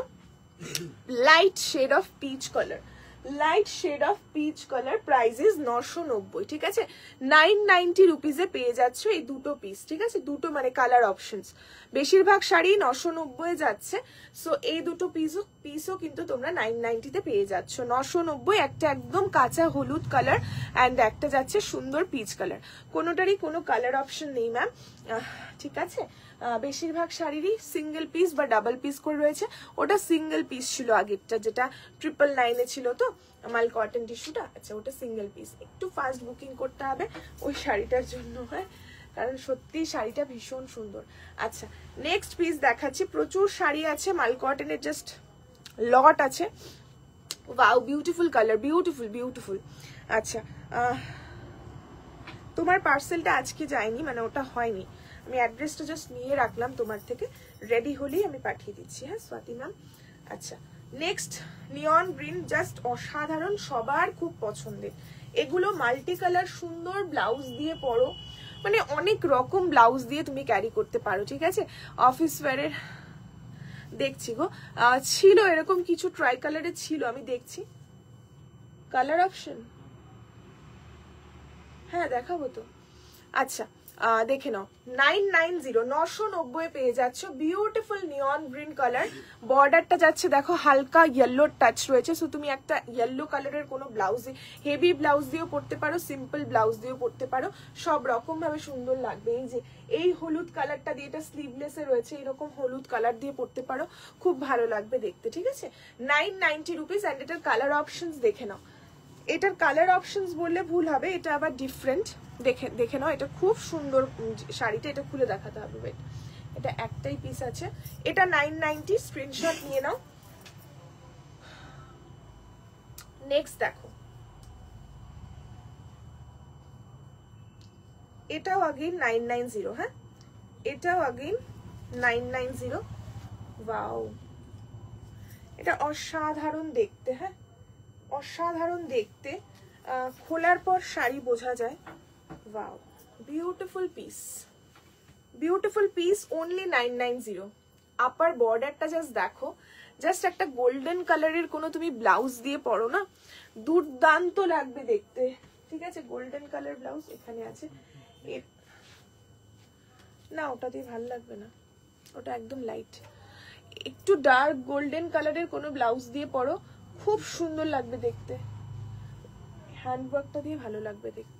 light shade of peach colour. Light shade of peach colour, price is 990, ঠিক আছে। 990 রুপিসে পেয়ে যাচ্ছ এই দুটো পিস, ঠিক আছে, দুটো মানে কালার অপশনস। বেশিরভাগ শাড়ি 990 যাচ্ছে, সো এই দুটো পিসও কিন্তু তোমরা 990-তে পেয়ে যাচ্ছ। 990, একটা একদম কাঁচা হলুদ কালার অ্যান্ড একটা যাচ্ছে সুন্দর পিচ কালার। কোনোটারই কোনো কালার অপশন নেই ম্যাম, ঠিক আছে। বেশিরভাগ শাড়িরই সিঙ্গেল পিস বা ডাবল পিস করে রয়েছে। ওটা সিঙ্গেল পিস ছিল আগেরটা, যেটা 999-এ ছিল তো মাল কটন টিস্যুটা, আচ্ছা ওটা সিঙ্গেল পিস। একটু ফাস্ট বুকিং করতে হবে ওই শাড়িটার জন্য, হ্যাঁ, কারণ সত্যি শাড়িটা ভীষণ সুন্দর। আচ্ছা নেক্সট পিস দেখাচ্ছি। প্রচুর শাড়ি আছে মাল কটনের, জাস্ট লট আছে। Wow beautiful colour, beautiful beautiful. আচ্ছা তোমার পার্সেলটা আজকে যায়নি, মানে ওটা হয়নি, আমি অ্যাড্রেসটা জাস্ট নিয়ে রাখলাম তোমার থেকে, রেডি হলেই আমি পাঠিয়ে দিচ্ছি, হ্যাঁ স্বাতি ম্যাম। আচ্ছা নেক্সট নিয়ন গ্রিন, জাস্ট অসাধারণ, সবার খুব পছন্দের। এগুলো মাল্টি কালার, সুন্দর ব্লাউজ দিয়ে পরো, মানে অনেক রকম ব্লাউজ দিয়ে তুমি ক্যারি করতে পারো, ঠিক আছে। অফিস ওয়্যারের দেখছি গো, ছিল এরকম কিছু ট্রাই কালারের ছিল, আমি দেখছি কালার অপশন, হ্যাঁ দেখাবো তো। আচ্ছা দেখে নাও, 990, 990 পেয়ে যাচ্ছ বিউটিফুল নিয়ন গ্রিন কালার। বর্ডারটা যাচ্ছে দেখো হালকা ইয়েলো টাচ রয়েছে, সো তুমি একটা ইয়েলো কালারের কোনো ব্লাউজ, হেভি ব্লাউজ দিয়েও পরতে পারো, সিম্পল ব্লাউজ দিয়েও পরতে পারো, সব রকম ভাবে সুন্দর লাগবে। এই যে এই হলুদ কালারটা দিয়ে, এটা স্লিভলেসে রয়েছে, এরকম হলুদ কালার দিয়ে পরতে পারো, খুব ভালো লাগবে দেখতে, ঠিক আছে। 990 রুপিস। অ্যান্ড এটার কালার অপশনস দেখে নাও, এটার কালার অপশনস বললে ভুল হবে, এটা আবার ডিফারেন্ট, দেখে নাও, এটা খুব সুন্দর শাড়িটা, এটা খুলে দেখাতে হবে, ওয়েট, এটা একটাই পিস আছে, এটা 990, স্ক্রিনশট নিয়ে নাও। নেক্সট দেখো, এটাও আগেন 990, হ্যাঁ এটাও আগেন 990। ওয়াও এটা অসাধারণ দেখতে, হ্যাঁ অসাধারণ দেখতে, খোলার পর শাড়ি বোঝা যায়। Wow beautiful piece, beautiful piece, only 990। আপার বর্ডারটা জাস্ট দেখো, জাস্ট একটা গোল্ডেন কালারের কোনো তুমি ব্লাউজ দিয়ে পরো না, দুর্দান্ত লাগবে দেখতে, ঠিক আছে। গোল্ডেন কালার ব্লাউজ এখানে আছে, না ওটা দিয়ে ভালো লাগবে না, ওটা একদম লাইট, একটু ডার্ক গোল্ডেন কালারের কোনো ব্লাউজ দিয়ে পরো, খুব সুন্দর লাগবে দেখতে, হ্যান্ডওয়ার্কটা দিয়ে ভালো লাগবে দেখতে।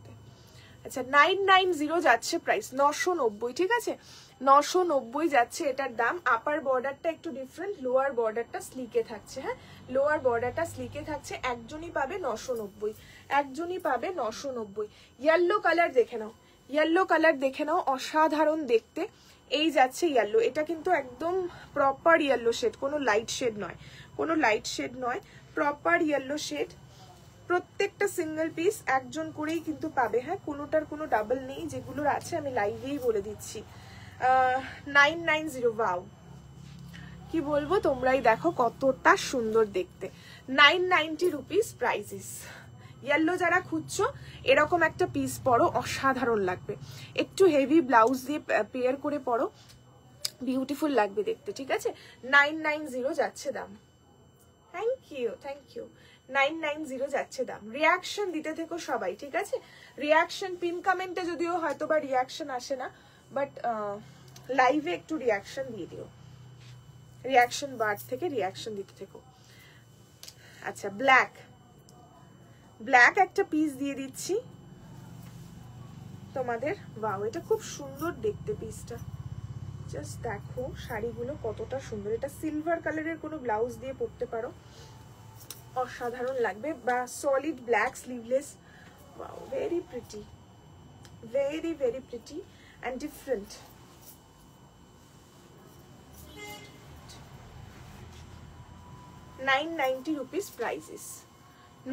আচ্ছা 990 যাচ্ছে প্রাইস, 990, ঠিক আছে 990 যাচ্ছে এটার দাম। আপার বর্ডারটা একটু ডিফারেন্ট, লোয়ার বর্ডারটা স্লিকে থাকছে, হ্যাঁ লোয়ার বর্ডারটা স্লিকে থাকছে। একজনই পাবে 990, একজনই পাবে 990। ইয়েলো কালার দেখে নাও, ইয়েলো কালার দেখে নাও, অসাধারণ দেখতে। এই যাচ্ছে ইয়েলো, এটা কিন্তু একদম প্রপার ইয়েলো শেড, কোনো লাইট শেড নয়, কোনো লাইট শেড নয়, প্রপার ইয়েলো শেড। প্রত্যেকটা সিঙ্গেল পিস একজন করেই কিন্তু পাবে, হ্যাঁ কোনোটার কোনো ডাবল নেই, যেগুলোর আছে আমি লাইভেই বলে দিচ্ছি। 990, ওয়াও কি বলবো, তোমরাই দেখো কতটা সুন্দর দেখতে। 990 রুপিস প্রাইসেস। ইয়েলো যারা খুঁজছো এরকম একটা পিস পরো, অসাধারণ লাগবে, একটু হেভি ব্লাউজ দিয়ে পেয়ার করে পরো, বিউটিফুল লাগবে দেখতে, ঠিক আছে। 990 যাচ্ছে দাম, থ্যাংক ইউ থ্যাংক ইউ। 990 যাচ্ছে দাম। রিয়াকশন দিতে থেকো সবাই, ঠিক আছে। রিয়াকশন পিন কমেন্টে যদিও হয়তো বা রিয়াকশন আসে না, বাট লাইভে একটু রিয়াকশন দিয়ে দিও, রিয়াকশন বার থেকে রিয়াকশন দিতে থেকো। আচ্ছা ব্ল্যাক, ব্ল্যাক একটা পিস দিয়ে দিচ্ছি তোমাদের। ওয়াও এটা খুব সুন্দর দেখতে পিসটা, জাস্ট দেখো শাড়িগুলো কতটা সুন্দর। এটা সিলভার কালারের কোনো ব্লাউজ দিয়ে পরতে পারো, অসাধারণ লাগবে, বা solid black sleeveless. Wow very pretty, very very pretty and different. ₹990 prices,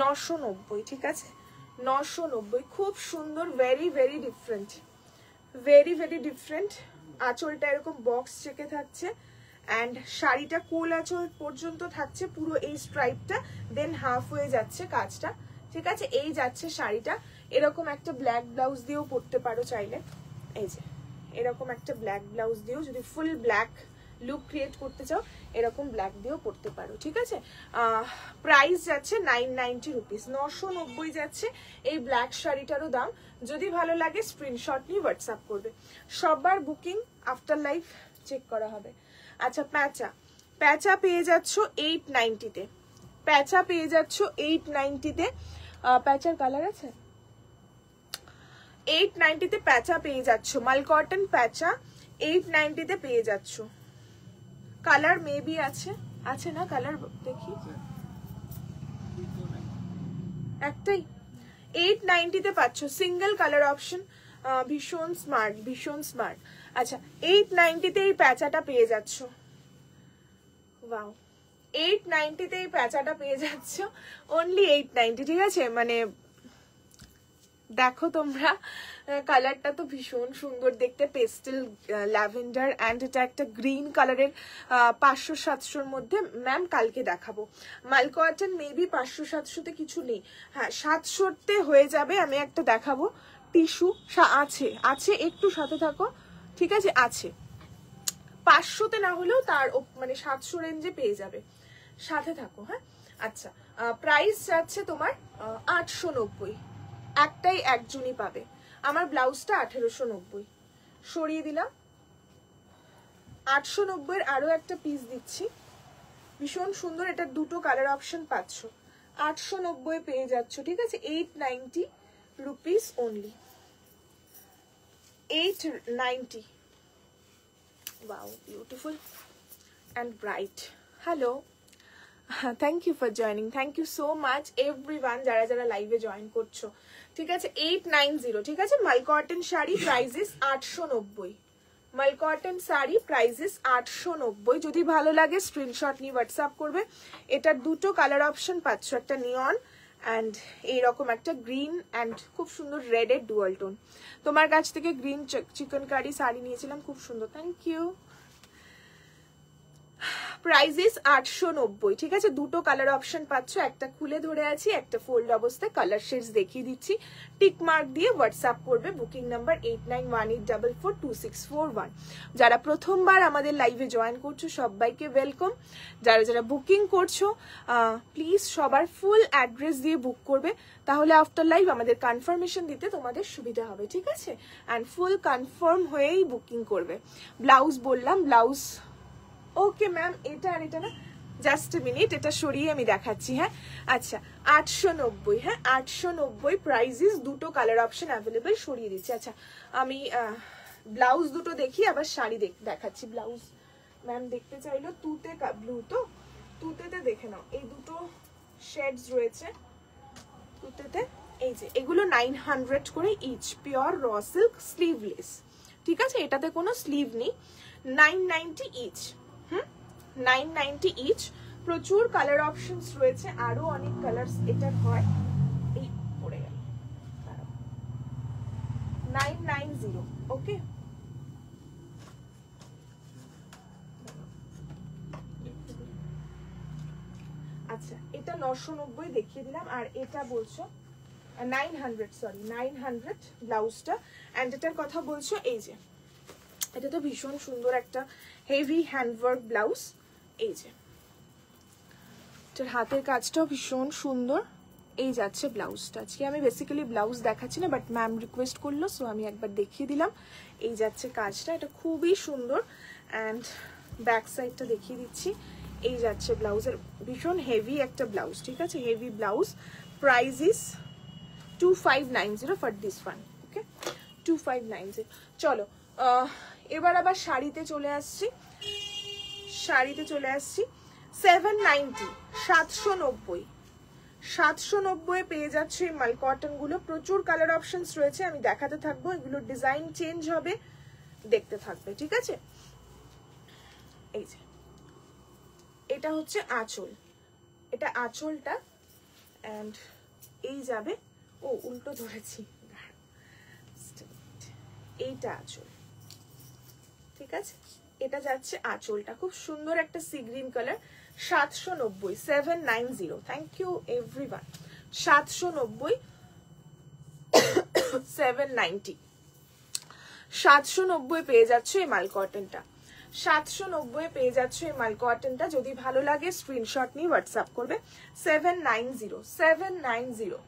990, ঠিক আছে 990, খুব সুন্দর, very very different, very very different. আঁচলটা এরকম বক্স চেকে থাকছে, অ্যান্ড শাড়িটা কোল আঁচল পর্যন্ত থাকছে পুরো এই স্ট্রাইপটা, দেন হাফ হয়ে যাচ্ছে কাজটা, ঠিক আছে। এই যাচ্ছে শাড়িটা, এরকম একটা ব্ল্যাক ব্লাউজ দিয়েও পরতে পারো চাইলে, এই যে এরকম একটা ব্ল্যাক ব্লাউজ দিয়েও, যদি ফুল ব্ল্যাক লুক ক্রিয়েট করতে চাও এরকম ব্ল্যাক দিয়েও পরতে পারো, ঠিক আছে। প্রাইস যাচ্ছে 990 রুপিস, 990 যাচ্ছে এই ব্ল্যাক শাড়িটারও দাম। যদি ভালো লাগে স্ক্রিনশট নিয়ে হোয়াটসঅ্যাপ করবে। সবার বুকিং আফটার লাইফ চেক করা হবে। আচ্ছা, প্যাঁচা, প্যাঁচা পেয়ে যাচ্ছ 890-তে, প্যাঁচা পেয়ে যাচ্ছ 890-তে। প্যাঁচার কালার আছে, 890-তে প্যাঁচা পেয়ে যাচ্ছ, মাল কটন প্যাঁচা 890-তে পেয়ে যাচ্ছ। কালার মেবি আছে, আছে না কালার? দেখি, একটাই 890-তে পাচ্ছ, সিঙ্গেল কালার অপশন, ভীষণ স্মার্ট, ভীষণ স্মার্ট। আচ্ছা, 890-তে এই প্যাঁচাটা পেয়ে যাচ্ছ। ওয়াও, 890-তে এই প্যাঁচাটা পেয়ে যাচ্ছ, অনলি 890, ঠিক আছে। মানে দেখো তোমরা, কালারটা তো ভীষণ সুন্দর দেখতে, পেস্টেল ল্যাভেন্ডার অ্যান্ড এটা একটা গ্রিন কালারের। 500-700-র মধ্যে ম্যাম কালকে দেখাবো। মাল কটন মেবি 500-700-তে কিছু নেই, হ্যাঁ 700-তে হয়ে যাবে। আমি একটা দেখাবো, টিস্যু আছে, আছে, একটু সাথে থাকো, ঠিক আছে, আছে। 500-তে না হলেও তার মানে 700 রেঞ্জে পেয়ে যাবে, সাথে থাকো, হ্যাঁ। আচ্ছা, প্রাইস যাচ্ছে তোমার 890, একটাই একজনই পাবে। আমার ব্লাউজটা 1890, সরিয়ে দিলাম। 890-এর আরো একটা পিস দিচ্ছি, ভীষণ সুন্দর। এটা দুটো কালার অপশন পাচ্ছ, 890 পেয়ে যাচ্ছ, ঠিক আছে। 890 rupees only, 890। Wow, beautiful and bright. Hello, thank you for joining, thank you so much everyone যারা যারা লাইভে জয়েন করছো, ঠিক আছে। 890, ঠিক আছে। মাল কটন শাড়ি প্রাইসেস 890, মাল কটন শাড়ি প্রাইসেস 890। যদি ভালো লাগে স্ক্রিনশট নিয়ে হোয়াটসঅ্যাপ করবে। এটার দুটো কালার অপশন পাচ্ছ, একটা নিয়ন অ্যান্ড এইরকম একটা গ্রিন অ্যান্ড খুব সুন্দর রেডের ডুয়াল টোন। তোমার কাছ থেকে গ্রিন চিকেন কারি শাড়ি নিয়েছিলাম, খুব সুন্দর, থ্যাংক ইউ। প্রাইসেস 890, ঠিক আছে। দুটো কালার অপশন পাচ্ছ, একটা খুলে ধরে আছি, একটা ফোল্ড অবস্থায়। কালার শেডস দেখিয়ে দিচ্ছি, টিক মার্ক দিয়ে হোয়াটসঅ্যাপ করবে। Booking number 8918442641। যারা প্রথমবার আমাদের লাইভে জয়েন করছো সবাইকে ওয়েলকাম। যারা যারা বুকিং করছো প্লিজ সবার ফুল অ্যাড্রেস দিয়ে বুক করবে, তাহলে আফটার লাইভ আমাদের কনফার্মেশন দিতে তোমাদের সুবিধা হবে, ঠিক আছে। অ্যান্ড ফুল কনফার্ম হয়েই বুকিং করবে। ব্লাউজ বললাম, ব্লাউজ ওকে ম্যাম, এটা আর এটা না, জাস্ট এ মিনিট, এটা সরিয়ে আমি দেখাচ্ছি, হ্যাঁ। আচ্ছা, 890, হ্যাঁ 890 প্রাইসেস, দুটো কালার অপশন অ্যাভেলেবেল, সরিয়ে দিচ্ছি। আচ্ছা, আমি ব্লাউজ দুটো দেখি, আবার শাড়ি দেখাচ্ছি। ব্লাউজ ম্যাম দেখতে চাইলো, তুতে ব্লু, তো তুতেতে দেখে নাও, এই দুটো শেডস রয়েছে তুতেতে। এই যে এগুলো 900 করে each, pure raw silk, sleeveless, ঠিক আছে। এটাতে কোনো স্লিভ নেই, 990 ইচ, 990 ইচ। প্রচুর কালার অপশনস রয়েছে, আরো অনেক কালার এটার হয়। এই পড়ে গেল, 990, ওকে। আচ্ছা, এটা 990 দেখিয়ে দিলাম, আর এটা বলছো 900, সরি 900 ব্লাউজটা। অ্যান্ড এটার কথা বলছো, এই যে এটা তো ভীষণ সুন্দর একটা হেভি হ্যান্ডওয়ার্ক ব্লাউজ। এই যে এটার হাতের কাজটাও ভীষণ সুন্দর। এই যাচ্ছে ব্লাউজটা। আজকে আমি বেসিক্যালি ব্লাউজ দেখাচ্ছি না, বাট ম্যাম রিকোয়েস্ট করলো, সো আমি একবার দেখিয়ে দিলাম। এই যাচ্ছে কাজটা, এটা খুবই সুন্দর। অ্যান্ড ব্যাক সাইডটা দেখিয়ে দিচ্ছি। এই যাচ্ছে ব্লাউজের, ভীষণ হেভি একটা ব্লাউজ, ঠিক আছে, heavy blouse. Price is 2590 for this one, okay, 2590। চলো এবার আবার শাড়িতে চলে আসছি, শাড়িতে চলে আসছি। 790, 790, 790 পেয়ে যাচ্ছে এই মাল কটন গুলো। প্রচুর কালার অপশনস রয়েছে, আমি দেখাতে থাকবো, এগুলো ডিজাইন চেঞ্জ হবে, দেখতে থাকবে, ঠিক আছে। এই যে এটা হচ্ছে আঁচল, এটা আঁচলটা, অ্যান্ড এই যাবে, ও উল্টো ধরেছি, এইটা আঁচল, ঠিক আছে। এটা যাচ্ছে আঁচলটা, খুব সুন্দর একটা sea green colour. 790, 790, thank you everyone. 790, 790, 790 পেয়ে যাচ্ছে এই মাল কটনটা। 790 পেয়ে যাচ্ছ এই মাল কটনটা। যদি ভালো লাগে স্ক্রিনশট নিয়ে হোয়াটসঅ্যাপ করবে। 790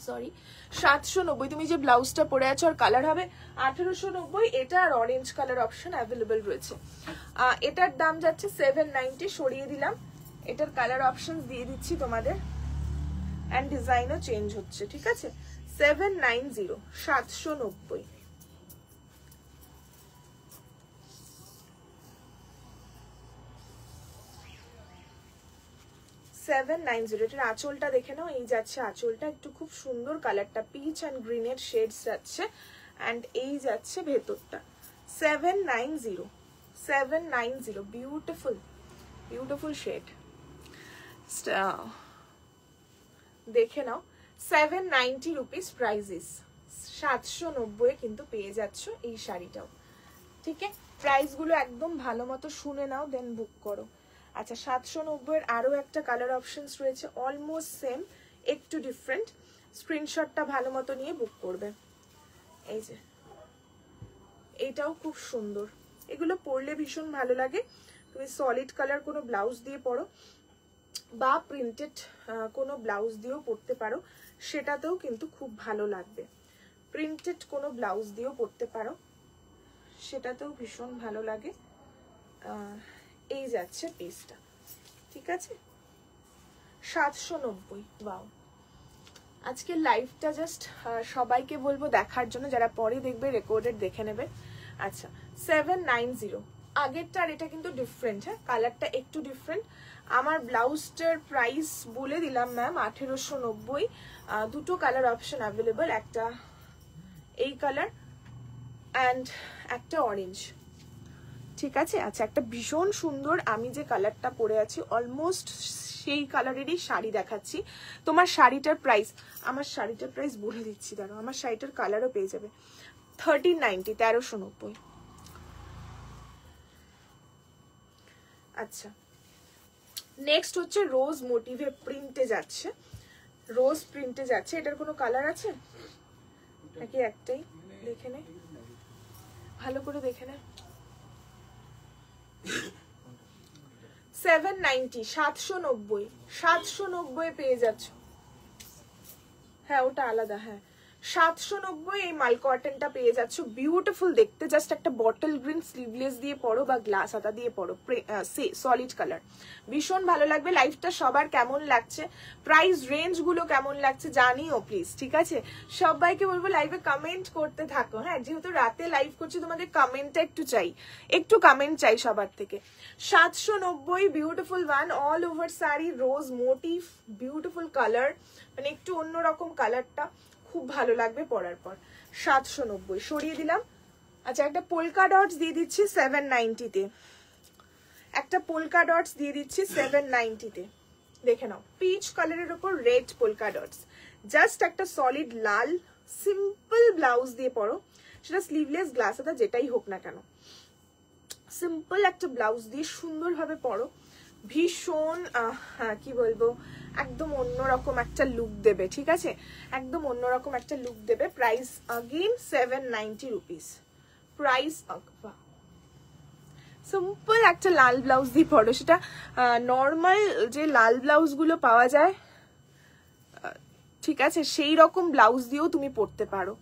সরি 790। তুমি যে ব্লাউজটা পরে আছো আর কালার হবে 1890। এটা আর অরেঞ্জ কালার অপশন অ্যাভেলেবেল রয়েছে। এটার দাম যাচ্ছে 790, সরিয়ে দিলাম। এটার কালার অপশন দিয়ে দিচ্ছি তোমাদের, অ্যান্ড ডিজাইনও চেঞ্জ হচ্ছে, ঠিক আছে। 790 790। 790। এটার আঁচলটা দেখে নাও, এই যাচ্ছে আঁচলটা, একটু খুব সুন্দর কালারটা, পিচ অ্যান্ড গ্রিনের শেডস যাচ্ছে, অ্যান্ড এই যাচ্ছে ভেতরটা। 790 790। বিউটিফুল বিউটিফুল শেড, দেখে নাও। 790 রুপিস প্রাইজেস। 790 কিন্তু পেয়ে যাচ্ছ এই শাড়িটাও, ঠিক আছে। প্রাইস গুলো একদম ভালো মতো শুনে নাও, দেন বুক করো। আচ্ছা 790 এর আরো একটা কালার অপশনস রয়েছে, অলমোস্ট সেম, একটু ডিফারেন্ট। স্ক্রিনশটটা ভালো মতো নিয়ে বুক করবে। এই যে এটাও খুব সুন্দর, এগুলো পরলে ভীষণ ভালো লাগে। তুমি সলিড কালার কোনো ব্লাউজ দিয়ে পরো বা প্রিন্টেড কোনো ব্লাউজ দিয়েও পরতে পারো, সেটাতেও কিন্তু খুব ভালো লাগবে। প্রিন্টেড কোনো ব্লাউজ দিয়েও পরতে পারো, সেটাতেও ভীষণ ভালো লাগে। এই যাচ্ছে পিসটা, ঠিক আছে। 790। ওয়াও, আজকে লাইভটা জাস্ট সবাইকে বলবো দেখার জন্য, যারা পরে দেখবে রেকর্ডেড দেখে নেবে। আচ্ছা 790। আগেরটা আর এটা কিন্তু ডিফারেন্ট, হ্যাঁ, কালারটা একটু ডিফারেন্ট। আমার ব্লাউজটার প্রাইস বলে দিলাম ম্যাম, 1890। দুটো কালার অপশন অ্যাভেলেবল, একটা এই কালার অ্যান্ড একটা অরেঞ্জ, ঠিক আছে। আচ্ছা একটা ভীষণ সুন্দর, আমি যে কালারটা পরে আছি অলমোস্ট সেই কালারেরই শাড়ি দেখাচ্ছি। তোমার শাড়িটার প্রাইস, আমার শাড়িটার প্রাইস বলে দিচ্ছি, দাঁড়াও, আমার শাড়িটার কালারও পেয়ে যাবে। 1390, 1390। আচ্ছা নেক্সট হচ্ছে রোজ মোটিভে প্রিন্টে যাচ্ছে, রোজ প্রিন্টে যাচ্ছে। এটার কোনো কালার আছে নাকি একটাই? দেখে নে, ভালো করে দেখে নে। 790 790 790 পেয়ে যাচ্ছ। হ্যাঁ ওটা আলাদা, হ্যাঁ 790 এই মাল কটনটা পেয়ে যাচ্ছ। বিউটিফুল দেখতে, জাস্ট একটা বটল গ্রিন স্লিভলেস দিয়ে পরো বা গ্লাস হাতা দিয়ে পরো, সলিড কালার, ভীষণ ভালো লাগবে। লাইফটা সবার কেমন লাগছে, প্রাইস রেঞ্জ গুলো কেমন লাগছে জানিও প্লিজ, ঠিক আছে। সবাইকে বলবো লাইভে কমেন্ট করতে থাকো, হ্যাঁ, যেহেতু রাতে লাইভ করছি তোমাদের কমেন্টটা একটু চাই, একটু কমেন্ট চাই সবার থেকে। 790 beautiful one, all over sari, rose motif, beautiful colour, মানে একটু অন্যরকম কালারটা, খুব ভালো লাগবে পরার পর। 790 সরিয়ে দিলাম। আচ্ছা একটা পোলকা ডটস দিয়ে দিচ্ছি 790-তে, একটা পোলকা ডটস দিয়ে দিচ্ছি 790-তে, দেখে নাও। পিচ কালারের উপর রেড পোলকা ডটস, জাস্ট একটা সলিড লাল সিম্পল ব্লাউজ দিয়ে পরো, সেটা স্লিভলেস গ্লাস হাতা যেটাই হোক না কেন, সিম্পল একটা ব্লাউজ দিয়ে সুন্দরভাবে পরো, ভীষণ কি বলবো, একদম অন্যরকম একটা লুক দেবে, ঠিক আছে, একদম অন্যরকম একটা লুক দেবে। Price again 790 rupees price. Simple একটা লাল ব্লাউজ দিয়ে পরো, সেটা নর্মাল যে লাল ব্লাউজ গুলো পাওয়া যায়, ঠিক আছে, সেই রকম ব্লাউজ দিয়েও তুমি পরতে পারো,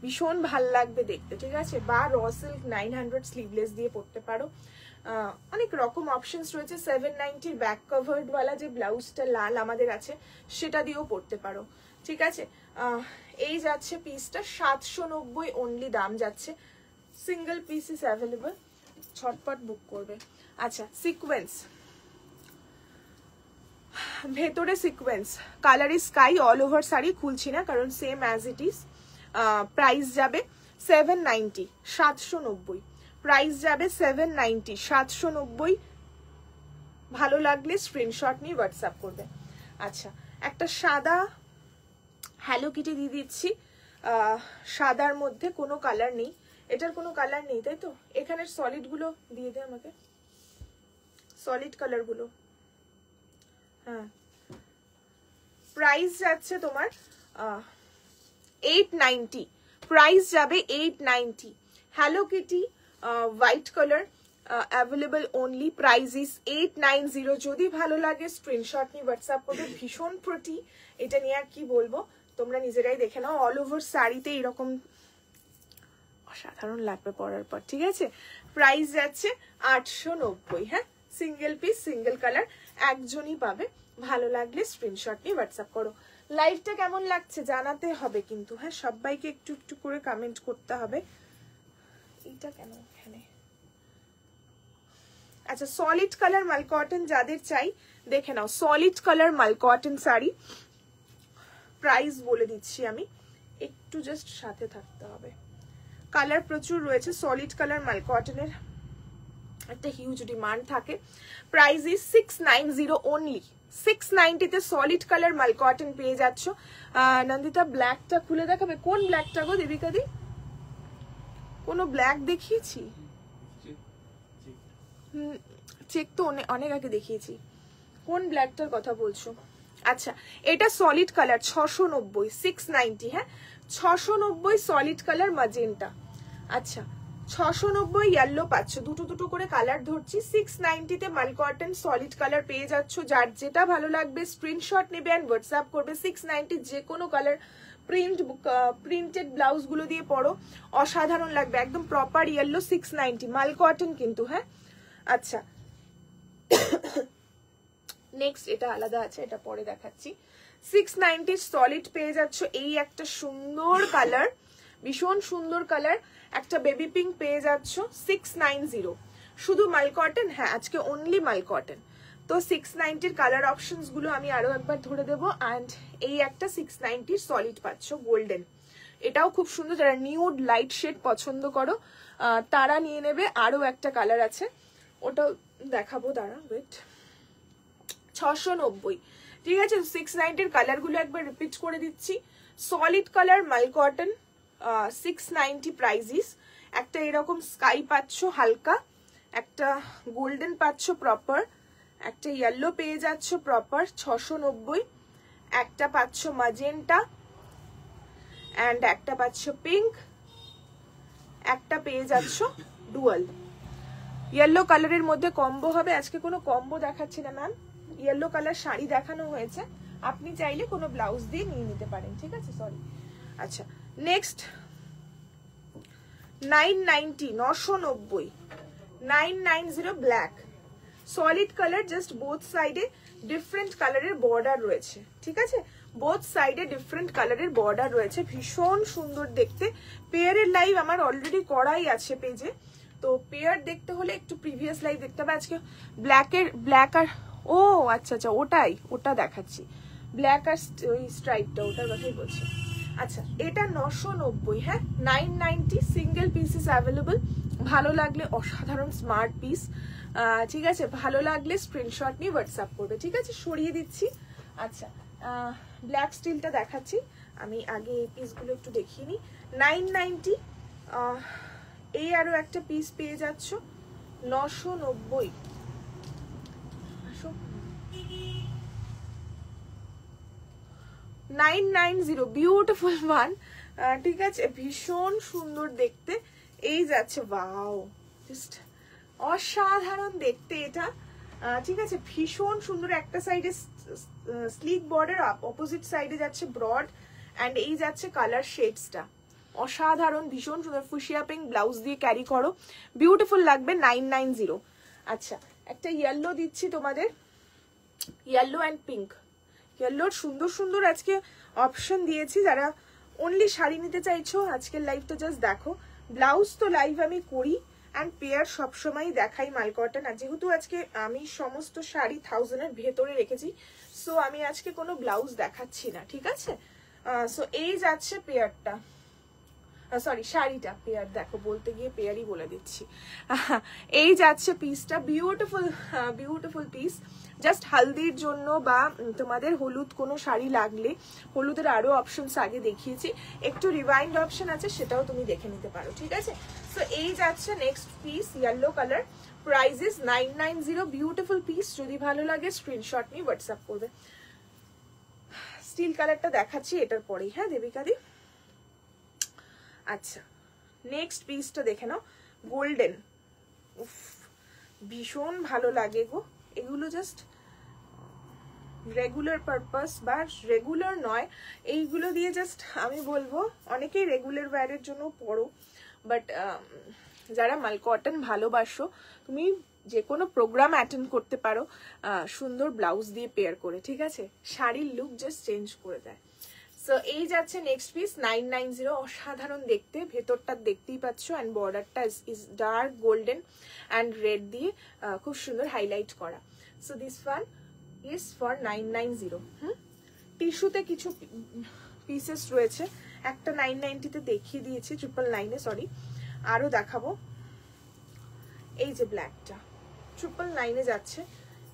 ভীষণ ভাল লাগবে দেখতে, ঠিক আছে। বা র সিল্ক 900 স্লিভলেস দিয়ে পরতে পারো, অনেক রকম অপশনস রয়েছে। 790 ব্যাক কভার্ড ওয়ালা যে ব্লাউজটা লাল আমাদের আছে, সেটা দিয়েও পরতে পারো, ঠিক আছে। এই যাচ্ছে পিসটা 790 অনলি দাম যাচ্ছে, সিঙ্গেল পিস ইজ অ্যাভেলেবল, ছটপট বুক করবে। আচ্ছা সিকোয়েন্স, ভেতরে sequence, colour is sky, all over sari, খুলছি না কারণ same as it is. Price যাবে 790 790, প্রাইস যাবে 790 790। ভালো লাগলে স্ক্রিনশট নিয়ে হোয়াটসঅ্যাপ করবে। আচ্ছা একটা সাদা হ্যালো কিটি দিয়ে দিচ্ছি, সাদার মধ্যে কোনো কালার নেই, এটার কোনো কালার নেই তাই তো, এখানের সলিড গুলো দিয়ে দে আমাকে, সলিড কালার গুলো, হ্যাঁ। প্রাইস যাচ্ছে তোমার 890, প্রাইস যাবে 890। Hello Kitty white colour available only, price is 890। যদি ভালো লাগে স্ক্রিনশট নিয়ে হোয়াটসঅ্যাপ করবে। ভীষণ প্রতি, এটা নিয়ে আর কি বলবো, তোমরা নিজেরাই দেখে নাও। অল ওভার শাড়িতে এরকম অসাধারণ লাগবে পরার পর, ঠিক আছে। প্রাইস যাচ্ছে 890। হ্যাঁ, সিঙ্গেল পিস সিঙ্গেল কালার, একজনই পাবে। ভালো লাগলে স্ক্রিনশট নিয়ে হোয়াটসঅ্যাপ করো। লাইভটা কেমন লাগছে জানাতে হবে কিন্তু, হ্যাঁ সবাইকে একটু একটু করে কমেন্ট করতে হবে। এটা কেন এখানে? আচ্ছা, সলিড কালার মাল কটন যাদের চাই দেখে নাও, সলিড কালার মাল কটন শাড়ি। প্রাইস বলে দিচ্ছি আমি, একটু জাস্ট সাথে থাকতে হবে। কালার প্রচুর রয়েছে, সলিড কালার মাল কটনের একটা হিউজ ডিমান্ড থাকে। Price is 690 only. 690 তে সলিড কালার মাল কটন পেয়ে যাচ্ছ। নন্দিতা ব্ল্যাকটা খুলে দেখাবে? কোন ব্ল্যাকটা গো দেবিকা দি? কোনো ব্ল্যাক দেখিয়েছি? চেক তো অনেক আগে দেখিয়েছি। কোন ব্ল্যাকটার কথা বলছো? আচ্ছা, এটা সলিড কালার 690, 690। হ্যাঁ 690 সলিড কালার ম্যাজেন্টা। আচ্ছা 690 ইয়েলো পাচ্ছ, দুটো দুটো করে কালার ধরছি। 690 তে মাল কটন সলিড কালার পেয়ে যাচ্ছ। যার যেটা ভালো লাগবে স্ক্রিনশট নেবে আর হোয়াটসঅ্যাপ করবে। 690 যে কোনো কালার প্রিন্টেড ব্লাউজ গুলো দিয়ে পরো, অসাধারণ লাগবে, একদম প্রপার ইয়েলো। 690 মাল কটন কিন্তু। হ্যাঁ আচ্ছা, নেক্সট এটা আলাদা আছে, এটা পরে দেখাচ্ছি। 690 সলিড পেয়ে যাচ্ছ। এই একটা সুন্দর কালার, ভীষণ সুন্দর কালার, একটা বেবি পিঙ্ক পেয়ে যাচ্ছ। 690 শুধু মাল কটন। হ্যাঁ আজকে অনলি মাল কটন। তো 690 কালার অপশনস গুলো আমি আরো একবার ধরে দেবো। অ্যান্ড এই একটা 690 সলিড পাচ্ছ গোল্ডেন, এটাও খুব সুন্দর। যারা নিউড লাইট শেড পছন্দ করো তারা নিয়ে নেবে। আরো একটা কালার আছে, ওটাও দেখাবো, দাঁড়া ওয়েট। 690, ঠিক আছে। 690 কালার গুলো একবার রিপিট করে দিচ্ছি। সলিড কালার মাল কটন 690 প্রাইসিস। একটা এরকম স্কাই পাচ্ছ হালকা, একটা গোল্ডেন পাচ্ছ প্রপার, একটা ইয়েলো পেয়ে যাচ্ছ প্রপার 690, একটা পাচ্ছ ম্যাজেন্টা এন্ড একটা পাচ্ছ পিঙ্ক, একটা পেয়ে যাচ্ছ ডুয়াল। ইয়েলো কালারের মধ্যে কম্বো হবে। আজকে কোনো কম্বো দেখাচ্ছি না ম্যাম, ইয়েলো কালার শাড়ি দেখানো হয়েছে, আপনি চাইলে কোনো ব্লাউজ দিয়ে নিয়ে নিতে পারেন, ঠিক আছে। সরি। আচ্ছা next 990, 990, 990 black solid colour. Just both সাইডে ডিফারেন্ট কালারের বর্ডার রয়েছে, ঠিক আছে। বোথ সাইডে ডিফারেন্ট কালারের বর্ডার রয়েছে, ভীষণ সুন্দর দেখতে। পেয়ারের লাইভ আমার অলরেডি করাই আছে পেজে, তো পেয়ার দেখতে হলে একটু প্রিভিয়াস লাইভ দেখতে হবে। আজকে ব্ল্যাক আর ও আচ্ছা আচ্ছা ওটা দেখাচ্ছি, ব্ল্যাক আর ওই স্ট্রাইপটা, ওটার কথাই বলছি। আচ্ছা এটা 990। হ্যাঁ 990 সিঙ্গেল পিসেস অ্যাভেলেবল। ভালো লাগলে অসাধারণ স্মার্ট পিস, ঠিক আছে। ভালো লাগলে স্ক্রিনশট নিয়ে হোয়াটসঅ্যাপ করবে, ঠিক আছে। সরিয়ে দিচ্ছি। আচ্ছা ব্ল্যাক স্টিলটা দেখাচ্ছি আমি, আগে এই পিসগুলো একটু দেখিয়ে নিই। 990 এই আরো একটা পিস পেয়ে যাচ্ছ 990। 990 বিউটিফুল ওয়ান, ঠিক আছে। ভীষণ সুন্দর দেখতে, এই যাচ্ছে। ওয়াও, জাস্ট অসাধারণ দেখতে এটা, ঠিক আছে। ভীষণ সুন্দর, একটা সাইডে স্লিক বর্ডার, অপোজিট সাইডে যাচ্ছে ব্রড, অ্যান্ড এই যাচ্ছে কালার শেডসটা অসাধারণ, ভীষণ সুন্দর। ফুশিয়া পিঙ্ক ব্লাউজ দিয়ে ক্যারি করো, বিউটিফুল লাগবে। 990। আচ্ছা একটা ইয়েলো দিচ্ছি তোমাদের, ইয়েলো অ্যান্ড পিঙ্ক। ইয়েলোর সুন্দর সুন্দর আজকে অপশন দিয়েছি। যারা অনলি শাড়ি নিতে চাইছো আজকের লাইভটা জাস্ট দেখো। ব্লাউজ তো লাইভ আমি করি, অ্যান্ড পেয়ার সবসময় দেখাই মাল কটন। আর যেহেতু আজকে আমি সমস্ত শাড়ি 1000-এর ভেতরে রেখেছি, সো আমি আজকে কোনো ব্লাউজ দেখাচ্ছি না, ঠিক আছে। সো এই যাচ্ছে পেয়ারটা, সরি শাড়িটা, পেয়ার দেখো বলতে গিয়ে পেয়ারই বলে দিচ্ছি। এই যাচ্ছে পিসটা, বিউটিফুল বিউটিফুল পিস। জাস্ট হালদির জন্য বা তোমাদের হলুদ কোনো শাড়ি লাগলে, হলুদের আরো অপশনস আগে দেখিয়েছি, একটু রিভাইন্ড অপশন আছে, সেটাও তুমি দেখে নিতে পারো, ঠিক আছে। সো এই যাচ্ছে next piece, yellow colour. Price is 990, beautiful piece. যদি ভালো লাগে স্ক্রিনশট নিয়ে হোয়াটসঅ্যাপ করবে। স্টিল কালারটা দেখাচ্ছি এটার পরেই, হ্যাঁ দেবিকাদি। আচ্ছা নেক্সট পিসটা দেখে নাও, গোল্ডেন। উফ, ভীষণ ভালো লাগে গো এগুলো, জাস্ট রেগুলার পারপাস বা রেগুলার নয়, এইগুলো দিয়ে জাস্ট আমি বলবো অনেকেই রেগুলার ওয়্যারের জন্য পরো, বাট যারা মাল কটন ভালোবাসো তুমি যে কোনো প্রোগ্রাম অ্যাটেন্ড করতে পারো সুন্দর ব্লাউজ দিয়ে পেয়ার করে, ঠিক আছে? শাড়ির লুক জাস্ট চেঞ্জ করে দেয়। সো এই যাচ্ছে নেক্সট পিস 990, অসাধারণ দেখতে, ভেতরটা দেখতেই পাচ্ছ, অ্যান্ড বর্ডারটা is dark golden and red দিয়ে খুব সুন্দর হাইলাইট করা। So this one is for 990। টিস্যুতে কিছু পিসেস রয়েছে, একটা 990-তে দেখিয়ে দিয়েছি, 999-এ সরি, আরো দেখাবো। এই যে ব্ল্যাকটা 999-এ যাচ্ছে,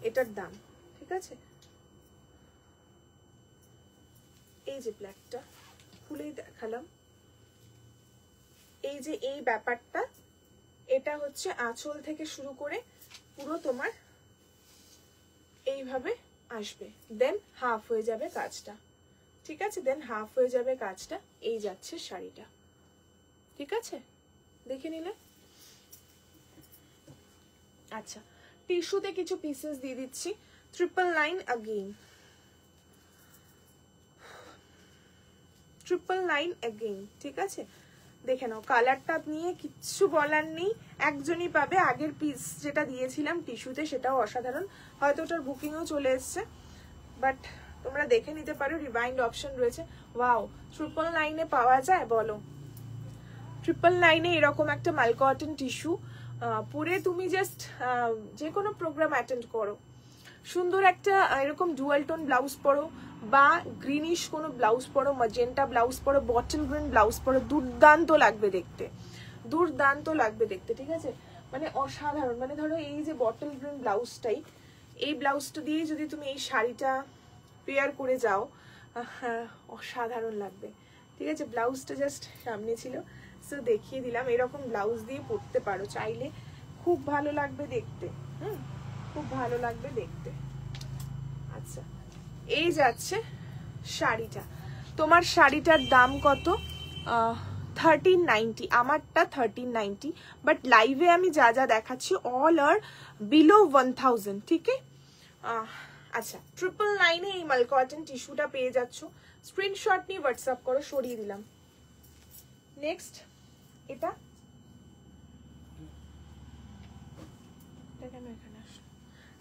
এটার দাম, ঠিক আছে? এই যে ব্ল্যাকটা খুলেই দেখালাম, এই যে এই ব্যাপারটা, এটা হচ্ছে আঁচল থেকে শুরু করে পুরো তোমার এইভাবে আসবে, দেন হাফ হয়ে যাবে কাজটা, ঠিক আছে? দেন হাফ হয়ে যাবে কাজটা, এই যাচ্ছে শাড়িটা, ঠিক আছে? দেখে নিলে। আচ্ছা, টিস্যুতে কিছু পিসেস দিয়ে দিচ্ছি, 999 अगेन, 999 अगेन, ঠিক আছে? দেখে নাও, কালারটা নিয়ে কিচ্ছু বলার নেই, একজনই পাবে। আগের পিস যেটা দিয়েছিলাম টিস্যুতে সেটাও অসাধারণ, হয়তো ওটার বুকিংও চলে এসছে, বাট তোমরা দেখে নিতে পারো, রিবাইন্ড অপশন রয়েছে। ওয়াও, 999-এ পাওয়া যায় বলো? 999-এ এরকম একটা মাল কটন টিস্যু পরে তুমি জাস্ট যে কোনো প্রোগ্রাম অ্যাটেন্ড করো, সুন্দর একটা এরকম ডুয়াল টোন ব্লাউজ পরো, বা গ্রিনিশ কোনো ব্লাউজ পরো, ম্যাজেন্টা ব্লাউজ পরো, বটল গ্রিন ব্লাউজ পরো, দুর্দান্ত লাগবে দেখতে, দুর্দান্ত লাগবে দেখতে, ঠিক আছে? মানে অসাধারণ। মানে ধরো এই যে বটল গ্রিন ব্লাউজটাই, এই ব্লাউজটা দিয়ে যদি তুমি এই শাড়িটা পেয়ার করে যাও, অসাধারণ লাগবে, ঠিক আছে? ব্লাউজটা জাস্ট সামনে ছিল, সো দেখিয়ে দিলাম। এরকম ব্লাউজ দিয়ে পরতে পারো চাইলে, খুব ভালো লাগবে দেখতে, খুব ভালো লাগবে দেখতে। আচ্ছা, এই যাচ্ছে শাড়িটা। তোমার শাড়িটার দাম কত? 1390, আমারটা 1390, বাট লাইভে আমি যা যা দেখাচ্ছি অল আর বিলো 1000, ঠিক আছে? আচ্ছা, 999-এ এই মাল কটন টিস্যুটা পেয়ে যাচ্ছ, স্ক্রিনশট নিয়ে হোয়াটসঅ্যাপ করো, সরিয়ে দিলাম। নেক্সট এটা কেন এখানে আসলো?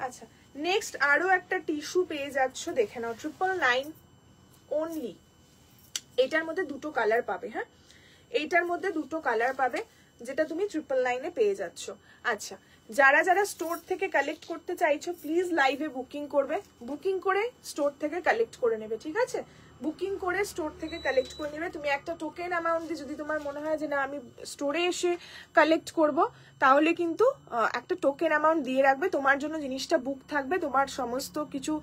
আচ্ছা, নেক্সট আরো একটা টিস্যু পেয়ে যাচ্ছ, দেখে নাও, 999 অনলি। এটার মধ্যে দুটো কালার পাবে, হ্যাঁ, এইটার মধ্যে দুটো কালার পাবে, যেটা তুমি 999-এ পেয়ে যাচ্ছ। আচ্ছা, যারা যারা স্টোর থেকে কালেক্ট করতে চাইছো প্লিজ লাইভে বুকিং করবে, বুকিং করে স্টোর থেকে কালেক্ট করে নেবে, ঠিক আছে? বুকিং করে স্টোর থেকে কালেক্ট করে নেবে। তুমি একটা টোকেন অ্যামাউন্ট দিয়ে, যদি তোমার মনে হয় যে না আমি স্টোরে এসে কালেক্ট করব, তাহলে কিন্তু একটা টোকেন অ্যামাউন্ট দিয়ে রাখবে, তোমার জন্য জিনিসটা বুক থাকবে, তোমার সমস্ত কিছু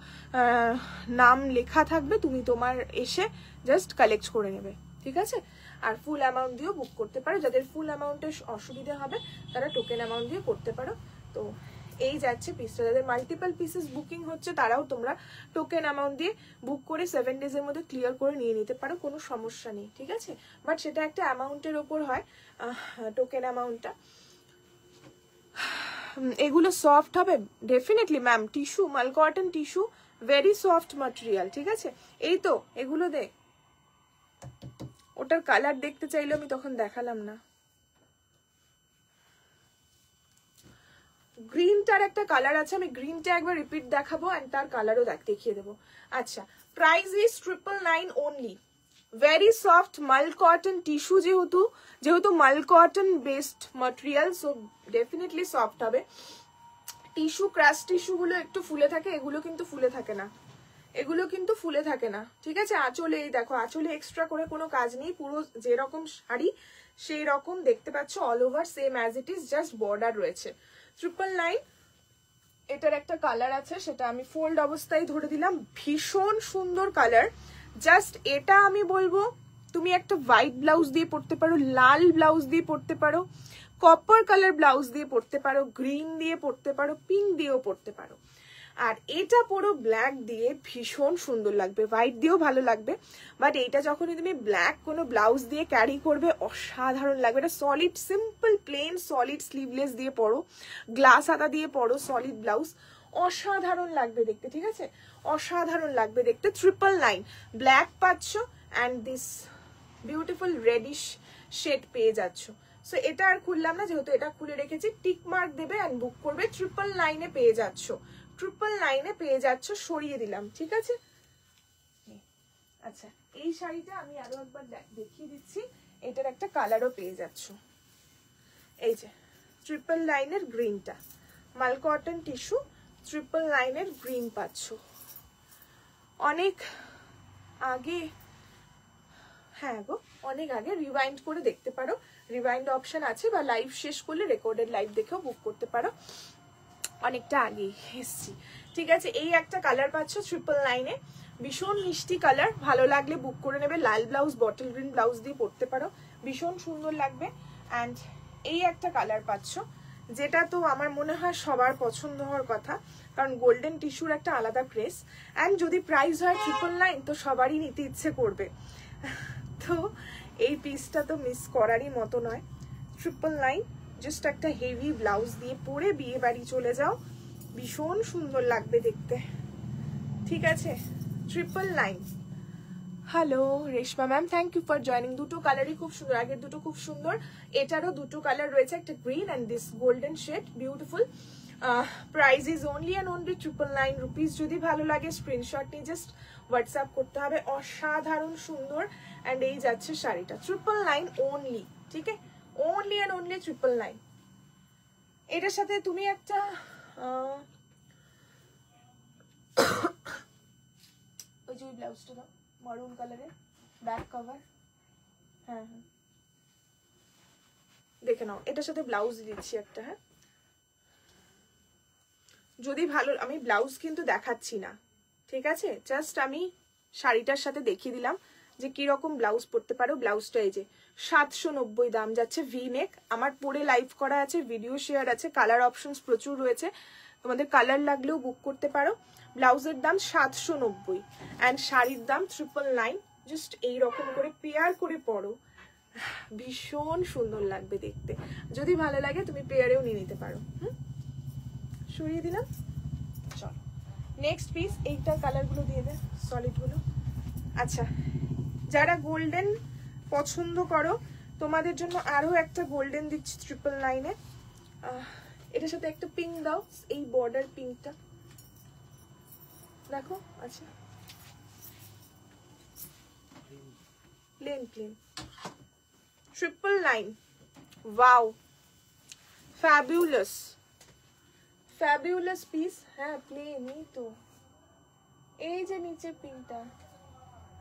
নাম লেখা থাকবে, তুমি তোমার এসে জাস্ট কালেক্ট করে নেবে, ঠিক আছে? আর ফুল অ্যামাউন্ট দিয়েও বুক করতে পারো, যাদের ফুল অ্যামাউন্টের অসুবিধা হবে তারা টোকেন অ্যামাউন্ট দিয়ে করতে পারো। তো এই যাচ্ছে পিসটা, যাদের মাল্টিপল পিসেস বুকিং হচ্ছে তারাও তোমরা টোকেন অ্যামাউন্ট দিয়ে বুক করে 7 ডেজের মধ্যে ক্লিয়ার করে নিয়ে নিতে পারো, কোনো সমস্যা নেই, ঠিক আছে? বাট সেটা একটা অ্যামাউন্টের ওপর হয়, টোকেন অ্যামাউন্টটা। এগুলো সফট হবে ডেফিনেটলি ম্যাম, টিস্যু, মাল cotton tissue, very soft material, ঠিক আছে? এই তো এগুলো দেখ, ওটার কালার দেখতে চাইলে আমি তখন দেখালাম না। গ্রিনটার একটা কালার আছে, আমি গ্রিনটা একবার রিপিট দেখাবো এন্ড তার কালারও দেখিয়ে দেবো। আচ্ছা, price is 999 only. Very soft মাল কটন টিস্যু, যেহেতু মাল cotton based material, so definitely soft হবে। টিস্যু, ক্রাশ টিস্যু গুলো একটু ফুলে থাকে, এগুলো কিন্তু ফুলে থাকে না, এগুলো কিন্তু ফুলে থাকে না, ঠিক আছে? আঁচলে এই দেখো, আঁচলে এক্সট্রা করে কোনো কাজ নেই, পুরো যেরকম শাড়ি সেই রকম দেখতে পাচ্ছ, all over same as it is, just border রয়েছে। 999, এটার একটা কালার আছে, সেটা আমি ফোল্ড অবস্থায় ধরে দিলাম, ভীষণ সুন্দর কালার। জাস্ট এটা আমি বলবো তুমি একটা হোয়াইট ব্লাউজ দিয়ে পরতে পারো, লাল ব্লাউজ দিয়ে পরতে পারো, কপার কালার ব্লাউজ দিয়ে পরতে পারো, গ্রিন দিয়ে পরতে পারো, পিঙ্ক দিয়েও পরতে পারো। আর এটা পুরো ব্ল্যাক দিয়ে ভীষণ সুন্দর লাগবে, হোয়াইট দিয়েও ভালো লাগবে, বাট এইটা যখনই তুমি ব্ল্যাক কোনো ব্লাউজ দিয়ে ক্যারি করবে অসাধারণ লাগবে। এটা solid simple plain solid sleeveless দিয়ে পরো, গ্লাস হাতা দিয়ে পরো, সলিড ব্লাউজ, অসাধারণ লাগবে দেখতে, ঠিক আছে, অসাধারণ লাগবে দেখতে। 999 ব্ল্যাক পাচ্ছ and this beautiful reddish shade পেয়ে যাচ্ছ। সো এটা আর খুললাম না, যেহেতু এটা খুলে রেখেছি, টিক মার্ক দেবে অ্যান্ড বুক করবে। 999 পেয়ে যাচ্ছ, 999 পেয়ে যাচ্ছ, সরিয়ে দিলাম, ঠিক আছে। আচ্ছা এই শাড়িটা আমি আরো একবার দেখিয়ে দিচ্ছি, এটার একটা কালারও পেয়ে যাচ্ছ, এই যে 999 এর গ্রিনটা, মাল কটন টিস্যু, 999 এর গ্রিন পাচ্ছ। অনেক আগে, হ্যাঁ গো অনেক আগে, রিওয়াইন্ড করে দেখতে পারো, রিওয়াইন্ড অপশন আছে, বা লাইভ শেষ করলে রেকর্ডেড লাইভ দেখেও বুক করতে পারো, অনেকটা আগে এসছি, ঠিক আছে। এই একটা কালার পাচ্ছ 999 এ, ভীষণ মিষ্টি কালার, ভালো লাগলে বুক করে নেবে। লাল ব্লাউজ বটল গ্রিন ব্লাউজ দিয়ে পরতে পারো, ভীষণ সুন্দর লাগবে। অ্যান্ড এই একটা কালার পাচ্ছ, যেটা তো আমার মনে হয় সবার পছন্দ হওয়ার কথা, কারণ গোল্ডেন টিস্যুর একটা আলাদা ক্রেজ, অ্যান্ড যদি প্রাইস হয় 999 তো সবারই নিতে ইচ্ছে করবে, তো এই পিসটা তো মিস করারই মতো নয়। 999 জাস্ট একটা হেভি ব্লাউজ দিয়ে পরে বিয়ে বাড়ি চলে যাও, ভীষণ সুন্দর লাগবে দেখতে, ঠিক আছে। 999। Hello Reshma ma'am, thank you for joining. দুটো কালারই খুব সুন্দর, আগের দুটো খুব সুন্দর, এটারও দুটো কালার রয়েছে, একটা green and this golden shade, beautiful. Price is only and only 999 rupees. যদি ভালো লাগে স্ক্রিনশট নিয়ে জাস্ট হোয়াটসঅ্যাপ করতে হবে, অসাধারণ সুন্দর। অ্যান্ড এই যাচ্ছে শাড়িটা 999 অনলি, ঠিক আছে, অনলি অ্যান্ড অনলি 999। এটার সাথে তুমি একটা ওই যে ব্লাউজটা দাও মারুন কালারের, ব্যাক কভার, হ্যাঁ হ্যাঁ দেখে নাও, এটার সাথে ব্লাউজ দিচ্ছি একটা, হ্যাঁ যদি ভালো, আমি ব্লাউজ কিন্তু দেখাচ্ছি না, ঠিক আছে, জাস্ট আমি শাড়িটার সাথে দেখিয়ে দিলাম যে কিরকম ব্লাউজ পরতে পারো। ব্লাউজটা এই যে 790 দাম যাচ্ছে, ভি নেক, আমার পরে লাইভ করা আছে, ভিডিও শেয়ার আছে, কালার অপশনস প্রচুর রয়েছে, তোমাদের কালার লাগলেও বুক করতে পারো। ব্লাউজের দাম 790 অ্যান্ড শাড়ির দাম 999। জাস্ট এইরকম করে পেয়ার করে পরো, ভীষণ সুন্দর লাগবে দেখতে। যদি ভালো লাগে তুমি পেয়ারেও নিয়ে নিতে পারো। সরিয়ে দিলাম, চলো নেক্সট পিস। এইটার কালারগুলো দিয়ে দে, সলিডগুলো। আচ্ছা যারা গোল্ডেন পছন্দ করো তোমাদের জন্য আরো একটা গোল্ডেন দিচ্ছি 999 এ। এটার সাথে একটা পিঙ্ক দাও, এই বর্ডার পিঙ্কটা দেখো, আচ্ছা plain plain 999। Wow fabulous, fabulous piece, হ্যাঁ প্লেনই তো, এই যে নিচে পিঙ্কটা,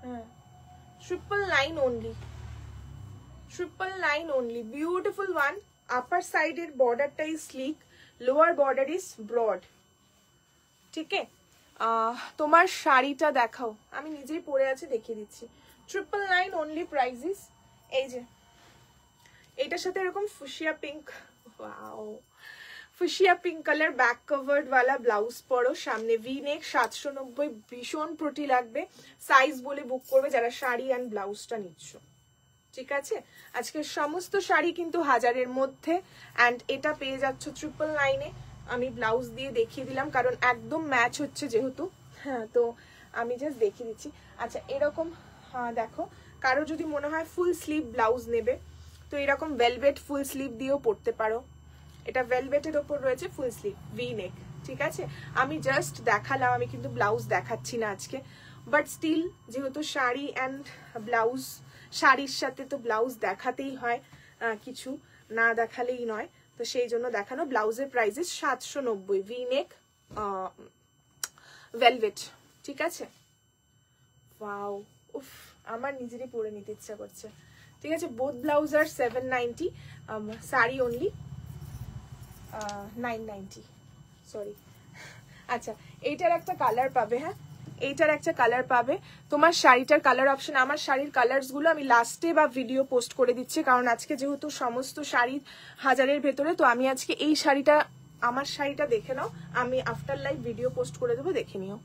হ্যাঁ 999 only, 999 only, beautiful one. Upper side এর বর্ডারটা is sleek, lower border is broad, ঠিক আছে। তোমার শাড়িটা দেখাও, আমি নিজেই পরে আছি দেখিয়ে দিচ্ছি। 999 only প্রাইসিস। এই যে এটার সাথে এরকম fuchsia pink, wow fuchsia pink colour back covered ওয়ালা ব্লাউজ পরো, সামনে ভি নেক, 790, ভীষণ প্রটি লাগবে। সাইজ বলে বুক করবে যারা শাড়ি অ্যান্ড ব্লাউজটা নিচ্ছ, ঠিক আছে। আজকের সমস্ত শাড়ি কিন্তু 1000-এর মধ্যে, অ্যান্ড এটা পেয়ে যাচ্ছ 999 এ। আমি ব্লাউজ দিয়ে দেখিয়ে দিলাম কারণ একদম ম্যাচ হচ্ছে যেহেতু, হ্যাঁ তো আমি জাস্ট দেখিয়ে দিচ্ছি। আচ্ছা এরকম, হ্যাঁ দেখো কারো যদি মনে হয় ফুল স্লিভ ব্লাউজ নেবে তো এরকম ভেলভেট ফুল স্লিভ দিয়েও পরতে পারো। এটা ভেলভেটের ওপর রয়েছে, ফুল স্লিভ, ভি নেক, ঠিক আছে। আমি জাস্ট দেখালাম, আমি কিন্তু ব্লাউজ দেখাচ্ছি না আজকে, বাট স্টিল যেহেতু শাড়ি অ্যান্ড ব্লাউজ, শাড়ির সাথে তো ব্লাউজ দেখাতেই হয়, কিছু না দেখালেই নয়, তো সেই জন্য দেখানো। ব্লাউজের প্রাইসেস 790, ভি নেক ভেলভেট, ঠিক আছে। ওয়াও, উফ আমার নিজেরই পরে নিতে ইচ্ছা করছে, ঠিক আছে। বোথ ব্লাউজ আর 790, শাড়ি অনলি 990, সরি। আচ্ছা এইটার একটা কালার পাবে, হ্যাঁ এইটার একটা কালার পাবে। তোমার শাড়িটার কালার অপশন, আমার শাড়ির কালার্স গুলো আমি লাস্টে বা ভিডিও পোস্ট করে দিচ্ছি, কারণ আজকে যেহেতু সমস্ত শাড়ি 1000-এর ভেতরে, তো আমি আজকে এই শাড়িটা আমার শাড়িটা দেখে নাও, আমি আফটার লাইভ ভিডিও পোস্ট করে দেবো, দেখে নিও,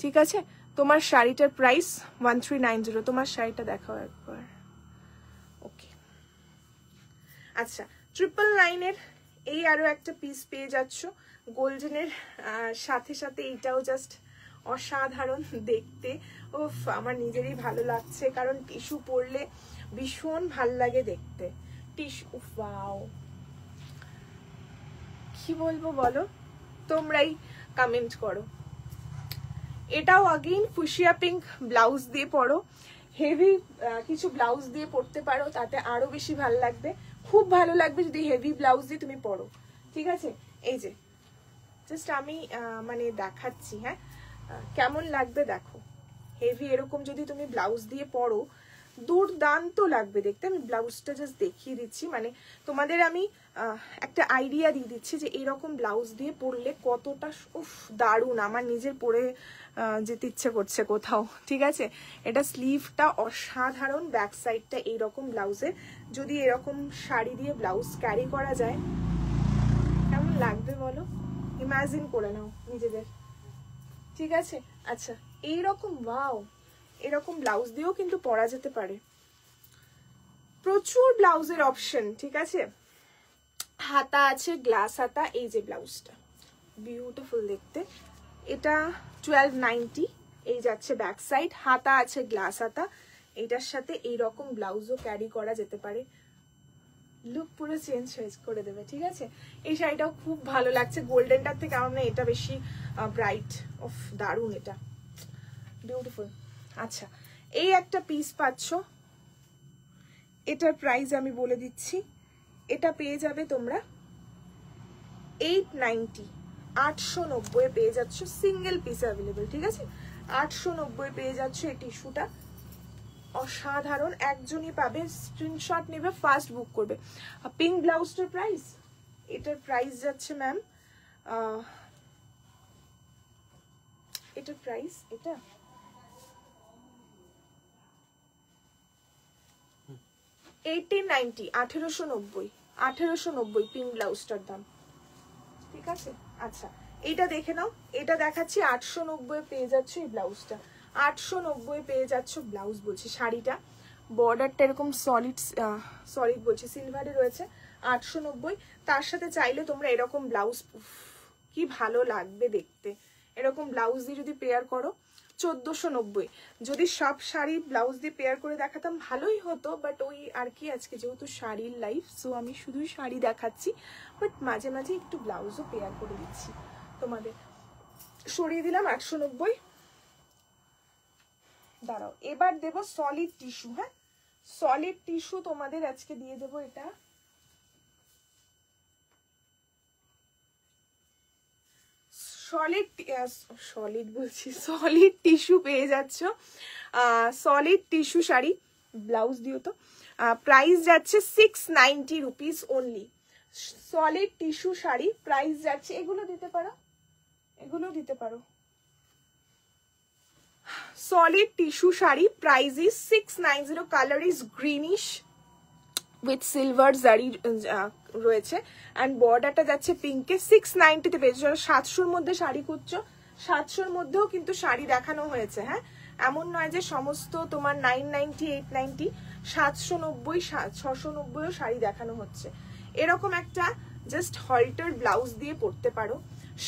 ঠিক আছে? তোমার শাড়িটার প্রাইস 1390। তোমার শাড়িটা দেখাও একবার। ওকে, আচ্ছা, 999-এর এই আরো একটা পিস পেয়ে যাচ্ছ গোল্ডেনের সাথে সাথে। এইটাও জাস্ট অসাধারণ দেখতে। উফ, আমার নিজেরই ভালো লাগছে, কারণ টিস্যু পরলে ভীষণ ভাল লাগে দেখতে। টিস্যু, উফ, ওয়াও, কি বলবো বলো, তোমরাই কমেন্ট করো। এটাও আগেইন ফুশিয়া পিঙ্ক ব্লাউজ দিয়ে পরো, হেভি কিছু ব্লাউজ দিয়ে পরতে পারো, তাতে আরো বেশি ভালো লাগবে। খুব ভালো লাগবে যদি হেভি ব্লাউজ দিয়ে তুমি পরো, ঠিক আছে? এই যে জাস্ট আমি মানে দেখাচ্ছি, হ্যাঁ, কেমন লাগবে দেখো। হেভি এরকম যদি তুমি ব্লাউজ দিয়ে পরো, দুর্দান্ত লাগবে দেখতে। আমি ব্লাউজটা জাস্ট দেখিয়ে দিচ্ছি, মানে তোমাদের আমি একটা আইডিয়া দিয়ে দিচ্ছি যে এরকম ব্লাউজ দিয়ে পরলে কতটা উফ দারুণ। আমার নিজের পরে যেতে ইচ্ছে করছে কোথাও, ঠিক আছে? এটা স্লিভটা অসাধারণ, ব্যাক সাইডটা এইরকম ব্লাউজের। যদি এরকম শাড়ি দিয়ে ব্লাউজ ক্যারি করা যায় কেমন লাগবে বলো, ইমাজিন করে নাও নিজেদের, ঠিক আছে? আচ্ছা, এইরকম ওয়াও, এরকম ব্লাউজ দিয়েও কিন্তু পরা যেতে পারে। প্রচুর ব্লাউজের অপশন, ঠিক আছে? হাতা আছে, গ্লাস হাতা। এই যে ব্লাউজটা বিউটিফুল দেখতে, এটা 1290। এই যাচ্ছে ব্যাক সাইড, হাতা আছে, গ্লাস হাতা। এটার সাথে এইরকম ব্লাউজও ক্যারি করা যেতে পারে, লুক পুরো চেঞ্জ করে দেবে, ঠিক আছে? এই শাড়িটাও খুব ভালো লাগছে, গোল্ডেনটার থেকে আমার না এটা বেশি ব্রাইট। অফ, দারুণ, এটা বিউটিফুল। আচ্ছা, এই একটা পিস পাচ্ছ, এটার প্রাইস আমি বলে দিচ্ছি। এটা পেয়ে যাবে তোমরা 890, 890 পেয়ে যাচ্ছ, সিঙ্গেল পিস অ্যাভেলেবল, ঠিক আছে? 890 পেয়ে যাচ্ছ এই টিস্যুটা, অসাধারণ। একজনই পাবে, স্ক্রিনশট নেবে, ফার্স্ট বুক করবে। পিঙ্ক ব্লাউজটার প্রাইস, এটার প্রাইস যাচ্ছে ম্যাম, এটার প্রাইস, এটা 1890, 1890, 1890 পিঙ্ক ব্লাউজটার দাম, ঠিক আছে? আচ্ছা, এটা দেখে নাও, এটা দেখাচ্ছি 890 পেয়ে যাচ্ছ এই ব্লাউজটা, 890 পেয়ে যাচ্ছ ব্লাউজ বলছি, শাড়িটা বর্ডারটা এরকম সলিড বলছি সিলভারে রয়েছে, 890। তার সাথে চাইলে তোমরা এরকম ব্লাউজ, কি ভালো লাগবে দেখতে, এরকম ব্লাউজ দিয়ে যদি পেয়ার করো 1490। যদি সব শাড়ি ব্লাউজ দিয়ে পেয়ার করে দেখাতাম ভালোই হতো, বাট ওই আর কি, আজকে যেহেতু শাড়ির লাইফ, সো আমি শুধুই শাড়ি দেখাচ্ছি, বাট মাঝে মাঝে একটু ব্লাউজও পেয়ার করে দিচ্ছি তোমাদের। সরিয়ে দিলাম 890। দাঁড়াও, এবার দেব সলিড টিস্যু, হ্যাঁ, সলিড টিস্যু তোমাদের আজকে দিয়ে দেবো। এটা সলিড টিস্যু পেয়ে যাচ্ছ, সলিড টিস্যু শাড়ি, ব্লাউজ দিও তো। প্রাইস যাচ্ছে 690 rupees only. Solid tissue sari price যাচ্ছে, এগুলো দিতে পারো, এগুলো দিতে পারো। Solid tissue sari price is 690, colour is greenish with silver জারি রয়েছে, অ্যান্ড বর্ডারটা যাচ্ছে পিঙ্কে। 690-তে পেয়েছো। 700-র মধ্যে শাড়ি খুঁজছো, 700-র মধ্যেও কিন্তু শাড়ি দেখানো হয়েছে, হ্যাঁ, এমন নয় যে সমস্ত তোমার 990, 890, 790, 690ও শাড়ি দেখানো হচ্ছে। এরকম একটা জাস্ট হল্টার ব্লাউজ দিয়ে পরতে পারো,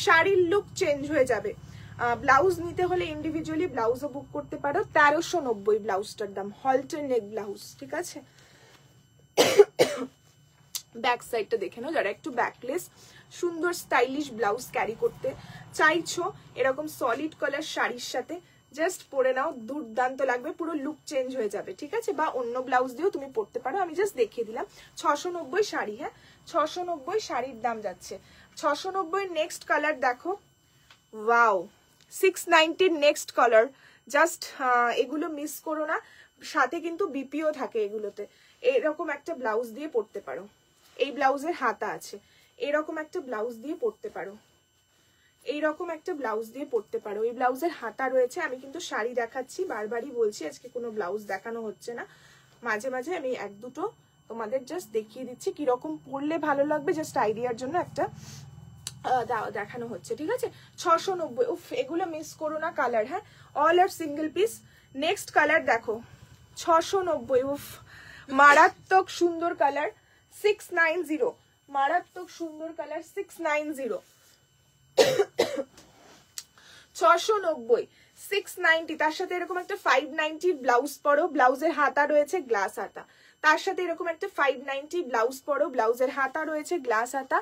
শাড়ির লুক চেঞ্জ হয়ে যাবে। ব্লাউজ নিতে হলে ইন্ডিভিজুয়ালি ব্লাউজও বুক করতে পারো, 1390 ব্লাউজটার দাম, হল্টার নেক ব্লাউজ, ঠিক আছে? ব্যাক সাইডটা দেখে নাও, যারা একটু ব্যাকলেস সুন্দর স্টাইলিশ ব্লাউজ ক্যারি করতে চাইছো, এরকম সলিড কালার শাড়ির সাথে জাস্ট পরে নাও, দুর্দান্ত লাগবে, পুরো লুক চেঞ্জ হয়ে যাবে, ঠিক আছে? বা অন্য ব্লাউজ দিয়েও তুমি পরতে পারো, আমি জাস্ট দেখিয়ে দিলাম। 690 শাড়ি, হ্যাঁ, 690 শাড়ির দাম যাচ্ছে। 690 নেক্সট কালার দেখো, ওয়াও, 690 নেক্সট কালার, জাস্ট এগুলো মিস করো না, সাথে কিন্তু বিপিও থাকে এগুলোতে। এরকম একটা ব্লাউজ দিয়ে পরতে পারো, এই ব্লাউজের হাতা আছে, এরকম একটা ব্লাউজ দিয়ে পরতে পারো, এইরকম একটা ব্লাউজ দিয়ে পরতে পারো, এই ব্লাউজের হাতা রয়েছে। আমি কিন্তু শাড়ি দেখাচ্ছি, বারবারই বলছি আজকে কোনো ব্লাউজ দেখানো হচ্ছে না, মাঝে মাঝে আমি এক দুটো তোমাদের জাস্ট দেখিয়ে দিচ্ছি কিরকম পরলে ভালো লাগবে, জাস্ট আইডিয়ার জন্য একটা দেখানো হচ্ছে, ঠিক আছে? 690। উফ, এগুলো মিস করো না কালার, হ্যাঁ, all are single piece. Next colour দেখো, 690। উফ, মারাত্মক সুন্দর কালার, 690, মারাত্মক সুন্দর কালার, 690, 690, 690। তার সাথে এরকম একটা 590 ব্লাউজ পরো, ব্লাউজের হাতা রয়েছে গ্লাস হাতা। তার সাথে এরকম একটা 590 ব্লাউজ পরো, ব্লাউজের হাতা রয়েছে গ্লাস হাতা।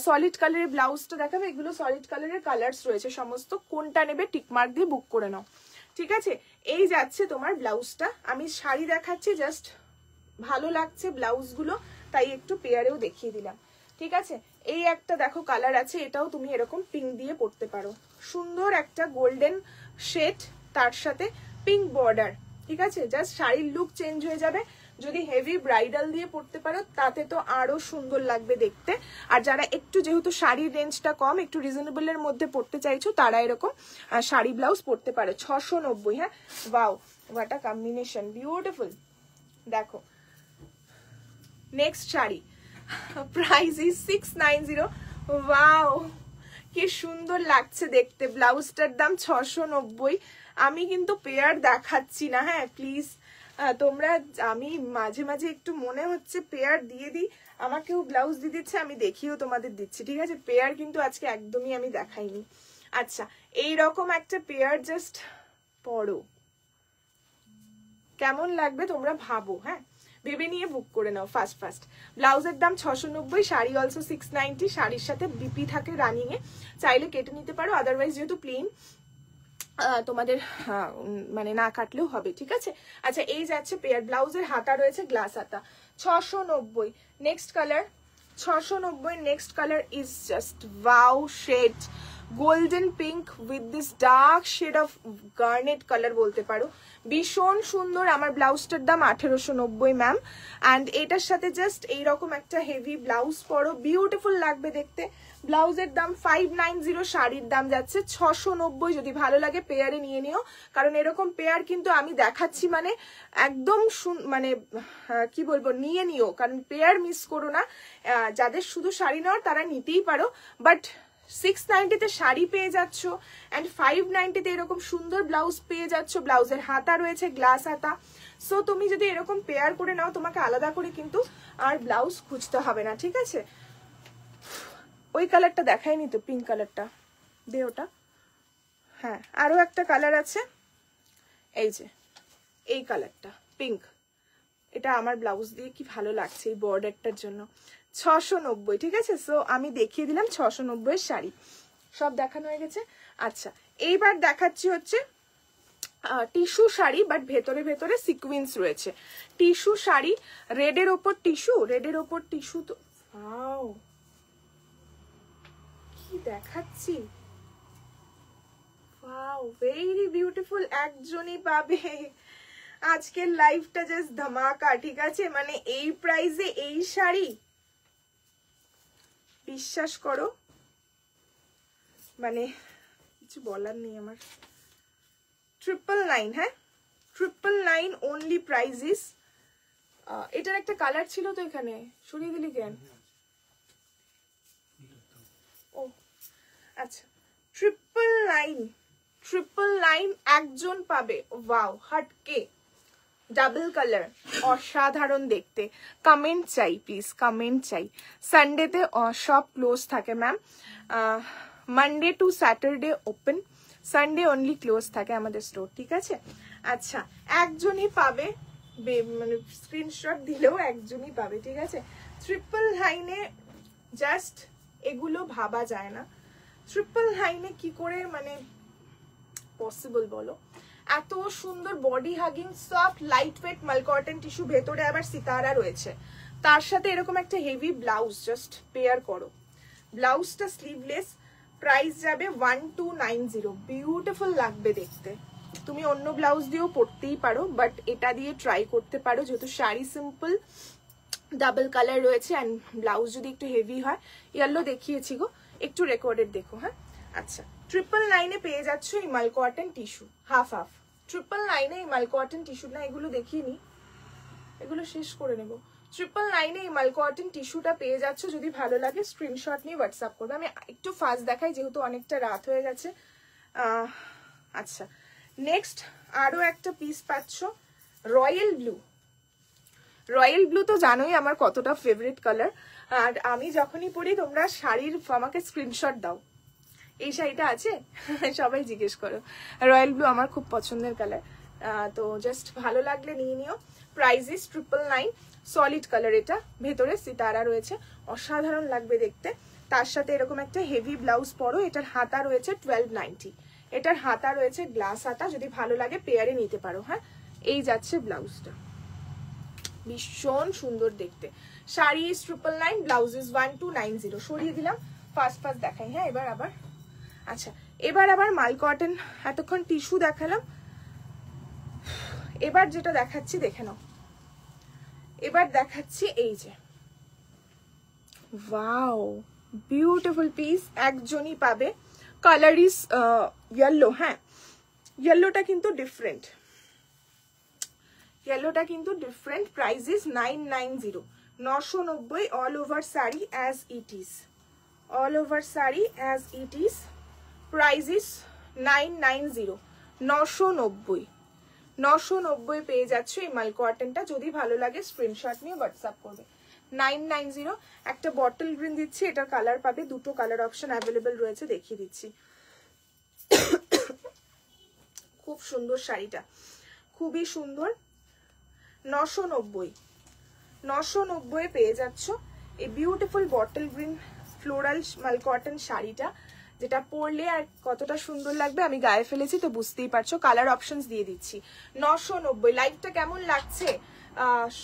সলিড কালারের ব্লাউজটা দেখাবে, এগুলো সলিড কালারের কালার্স রয়েছে সমস্ত। কোনটা নেবে টিকমার্ক দিয়ে বুক করে নাও, ঠিক আছে? এই যাচ্ছে তোমার ব্লাউজটা। আমি শাড়ি দেখাচ্ছি, জাস্ট ভালো লাগছে ব্লাউজগুলো তাই একটু পেয়ারেও দেখিয়ে দিলাম, ঠিক আছে? এই একটা দেখো কালার আছে, এটাও তুমি এরকম পিঙ্ক দিয়ে পরতে পারো, সুন্দর একটা গোল্ডেন শেড, তার সাথে পিঙ্ক বর্ডার, ঠিক আছে? জাস্ট শাড়ির লুক চেঞ্জ হয়ে যাবে। যদি হেভি ব্রাইডাল দিয়ে পরতে পারো তাতে তো আরো সুন্দর লাগবে দেখতে। আর যারা একটু, যেহেতু শাড়ির রেঞ্জটা কম, একটু রিজনেবলের মধ্যে পরতে চাইছো, তারা এরকম শাড়ি ব্লাউজ পরতে পারে। 690, হ্যাঁ, wow, what a combination, beautiful. দেখো next sari, price is 690। Wow, কি সুন্দর লাগছে দেখতে। ব্লাউজটার দাম 690। আমি কিন্তু পেয়ার দেখাচ্ছি না, হ্যাঁ প্লিজ তোমরা, আমি মাঝে মাঝে একটু মনে হচ্ছে পেয়ার দিয়ে দিই, আমাকেও ব্লাউজ দিয়ে দিচ্ছে, আমি দেখিও তোমাদের দিচ্ছি, ঠিক আছে? পেয়ার কিন্তু আজকে একদমই আমি দেখাইনি। আচ্ছা, এইরকম একটা পেয়ার জাস্ট পরো, কেমন লাগবে তোমরা ভাবো, হ্যাঁ, ভেবে নিয়ে বুক করে নাও ফার্স্ট ফার্স্ট। ব্লাউজের দাম 690, শাড়ি অলসো 690। শাড়ির সাথে বিপি থাকে রানিং এ, চাইলে কেটে নিতে পারো, আদারওয়াইজ যেহেতু প্লেন তোমাদের মানে না কাটলেও হবে, ঠিক আছে? আচ্ছা, এই যাচ্ছে পেয়ার, ব্লাউজের হাতা রয়েছে গ্লাস হাতা, 690। Next colour, 690, next colour is just wow shade, golden pink with this dark shade of garnet colour বলতে পারো, ভীষণ সুন্দর। আমার ব্লাউজটার দাম 1890 ম্যাম। অ্যান্ড এটার সাথে জাস্ট এইরকম একটা হেভি ব্লাউজ পরো, বিউটিফুল লাগবে দেখতে। ব্লাউজের দাম 590, শাড়ির দাম যাচ্ছে 690। যদি ভালো লাগে পেয়ারে নিয়ে নিও, কারণ এরকম পেয়ার কিন্তু আমি দেখাচ্ছি মানে একদম মানে কি বলবো, নিয়ে নিও, কারণ পেয়ার মিস করো না। যাদের শুধু শাড়ি নেওয়ার তারা নিতেই পারো, বাট 690-তে শাড়ি পেয়ে যাচ্ছ অ্যান্ড 590-তে এরকম সুন্দর ব্লাউজ পেয়ে যাচ্ছ, ব্লাউজের হাতা রয়েছে গ্লাস হাতা। সো তুমি যদি এরকম পেয়ার করে নাও, তোমাকে আলাদা করে কিন্তু আর ব্লাউজ খুঁজতে হবে না, ঠিক আছে? ওই কালারটা দেখাইনি তো, পিঙ্ক কালারটা দে ওটা। হ্যাঁ, আরো একটা কালার আছে, এই যে এই কালারটা পিঙ্ক, এটা আমার ব্লাউজ দিয়ে কি ভালো লাগছে এই বর্ডারটার জন্য। 690, ঠিক আছে? সো আমি দেখিয়ে দিলাম 690 এর শাড়ি, সব দেখানো হয়ে গেছে। আচ্ছা, এইবার দেখাচ্ছি হচ্ছে টিস্যু শাড়ি, বাট ভেতরে ভেতরে সিকোয়েন্স রয়েছে। টিস্যু শাড়ি, রেডের ওপর টিস্যু, রেডের ওপর টিস্যু, তো ওয়াও কি দেখাচ্ছি, ওয়াও ভেরি বিউটিফুল। একজনই পাবে আজকের লাইফটা, জাস্ট ধামাকা, ঠিক আছে? মানে এই প্রাইসে এই শাড়ি, বিশ্বাস করো মানে কিছু বলার নেই আমার। 999, হ্যাঁ, 999 অনলি প্রাইস ইস। এটার একটা কালার ছিল তো, এখানে সরিয়ে দিলি কেন? ও আচ্ছা, 999 একজন পাবে। ওয়াও, হাটকে ডাবল কালার, অসাধারণ দেখতে। কমেন্ট চাই প্লিজ, কমেন্ট চাই। সানডেতে সব ক্লোজ থাকে ma'am, Monday to Saturday open, Sunday only close থাকে আমাদের স্টোর, ঠিক আছে? আচ্ছা, একজনই পাবে, মানে স্ক্রিনশট দিলেও একজনই পাবে, ঠিক আছে? 999-এ জাস্ট এগুলো ভাবা যায় না। 999-এ কি করে মানে পসিবল বলো? এত সুন্দর body hugging soft light weight মাল কটন টিস্যু, ভেতরে আবার সিতারা রয়েছে, তার সাথে এরকম একটা হেভি ব্লাউজ, জাস্ট পেয়ার করো। ব্লাউজটা স্লিভলেস, প্রাইস যাবে 1290। বিউটিফুল লাগবে দেখতে। তুমি অন্য ব্লাউজ দিয়েও পরতেই পারো, বাট এটা দিয়ে ট্রাই করতে পারো, যেহেতু শাড়ি সিম্পল, ডাবল কালার রয়েছে অ্যান্ড ব্লাউজ যদি একটু হেভি হয়। ইয়েলো দেখিয়েছি গো, একটু রেকর্ডেড দেখো, হ্যাঁ? আচ্ছা, 999-এ পেয়ে যাচ্ছ এই মাল কটন টিস্যু, হাফ হাফ। 999-এ এই মাল কটন টিস্যু, না এগুলো দেখিয়ে নি, এগুলো শেষ করে নেব। 999 এই মাল কটন টিস্যুটা পেয়ে যাচ্ছ, যদি ভালো লাগে স্ক্রিনশট নিয়ে হোয়াটসঅ্যাপ করবে। আমি একটু ফাস্ট দেখাই যেহেতু অনেকটা রাত হয়ে গেছে। আচ্ছা, নেক্সট আরো একটা পিস পাচ্ছ রয়্যাল ব্লু। রয়্যাল ব্লু তো জানোই আমার কতটা ফেভারিট কালার, আর আমি যখনই পরি তোমরা শাড়ির আমাকে স্ক্রিনশট দাও, এই শাড়িটা আছে সবাই জিজ্ঞেস করো। রয়্যাল ব্লু আমার খুব পছন্দের কালার, তো জাস্ট ভালো লাগলে নিয়ে নিও। প্রাইস ইস 999, সলিড কালার, এটা ভেতরে সিতারা রয়েছে, অসাধারণ লাগবে দেখতে। তার সাথে এরকম একটা হেভি ব্লাউজ পরো, এটার হাতা রয়েছে 1290, এটার হাতা রয়েছে গ্লাস হাতা, যদি ভালো লাগে পেয়ারে নিতে পারো। হ্যাঁ, এই যাচ্ছে ব্লাউজটা, ভীষণ সুন্দর দেখতে। শাড়ি ইস 999, ব্লাউজ ইস 1290। সরিয়ে দিলাম, ফার্স্ট ফার্স্ট দেখাই। হ্যাঁ, এবার আবার আচ্ছা, এবার আবার মাল কটন, এতক্ষণ টিস্যু দেখালাম, এবার যেটা দেখাচ্ছি দেখে নাও। এবার দেখাচ্ছি এই যে ওয়াও বিউটিফুল পিস, একজনই পাবে। কালার ইস ইয়েলো। হ্যাঁ, ইয়েলোটা কিন্তু ডিফারেন্ট, ইয়েলোটা কিন্তু different. Price is 990, 990 all over sari as it is, all over sari as it is. Price is 990, 990, 990 পেয়ে যাচ্ছ এই মাল কটনটা। যদি ভালো লাগে স্ক্রিনশট নিয়ে হোয়াটসঅ্যাপ করবে। 990। একটা বটল গ্রিন দিচ্ছি, এটার কালার পাবে, দুটো কালার অপশন অ্যাভেলেবেল রয়েছে, দেখিয়ে দিচ্ছি। খুব সুন্দর শাড়িটা, খুবই সুন্দর। 990, 990 পেয়ে যাচ্ছ এই বিউটিফুল বটল গ্রিন ফ্লোরাল মাল কটন শাড়িটা, যেটা পরলে আর কতটা সুন্দর লাগবে আমি গায়ে ফেলেছি তো বুঝতেই পারছো। কালার অপশনস দিয়ে দিচ্ছি। 990। লাইভটা কেমন লাগছে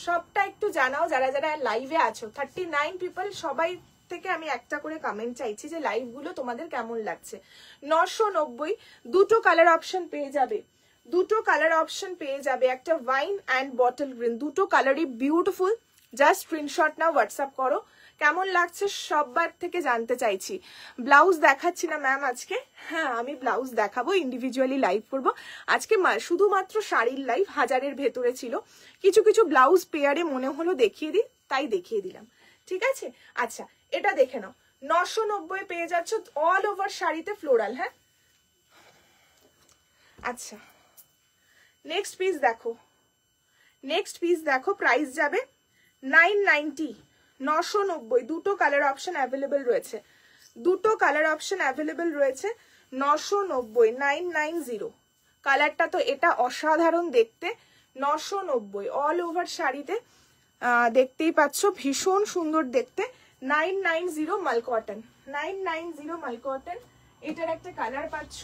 সবটা একটু জানাও, যারা যারা লাইভে আছো। 39 পিপল, সবাই থেকে আমি একটা করে কমেন্ট চাইছি যে লাইভ গুলো তোমাদের কেমন লাগছে। 990, দুটো কালার অপশন পেয়ে যাবে, দুটো কালার অপশন পেয়ে যাবে, একটা ওয়াইন অ্যান্ড বটল গ্রিন, দুটো কালারই বিউটিফুল। জাস্ট স্ক্রিনশট নাও, হোয়াটসঅ্যাপ করো। কেমন লাগছে সবার থেকে জানতে চাইছি। ব্লাউজ দেখাচ্ছি না ম্যাম আজকে, হ্যাঁ আমি ব্লাউজ দেখাবো, ইন্ডিভিজুয়ালি লাইভ করবো আজকে। শুধুমাত্র শাড়ির লাইভ, হাজারের ভেতরে ছিল, কিছু কিছু ব্লাউজ পেয়ারে মনে হলো দেখিয়ে দিই, তাই দেখিয়ে দিলাম, ঠিক আছে। আচ্ছা, এটা দেখে নাও, 990 পেয়ে যাচ্ছ অল ওভার শাড়িতে ফ্লোরাল। হ্যাঁ, আচ্ছা নেক্সট পিস দেখো, নেক্সট পিস দেখো। প্রাইস যাবে 990, 990। দুটো কালার অপশন অ্যাভেলেবেল রয়েছে, দুটো কালার অপশন অ্যাভেলেবেল রয়েছে। 990, 990। কালারটা তো এটা অসাধারণ দেখতে। 990 অল ওভার শাড়িতে, দেখতেই পাচ্ছ ভীষণ সুন্দর দেখতে। 990 মাল কটন, 990 মাল কটন। এটার একটা কালার পাচ্ছ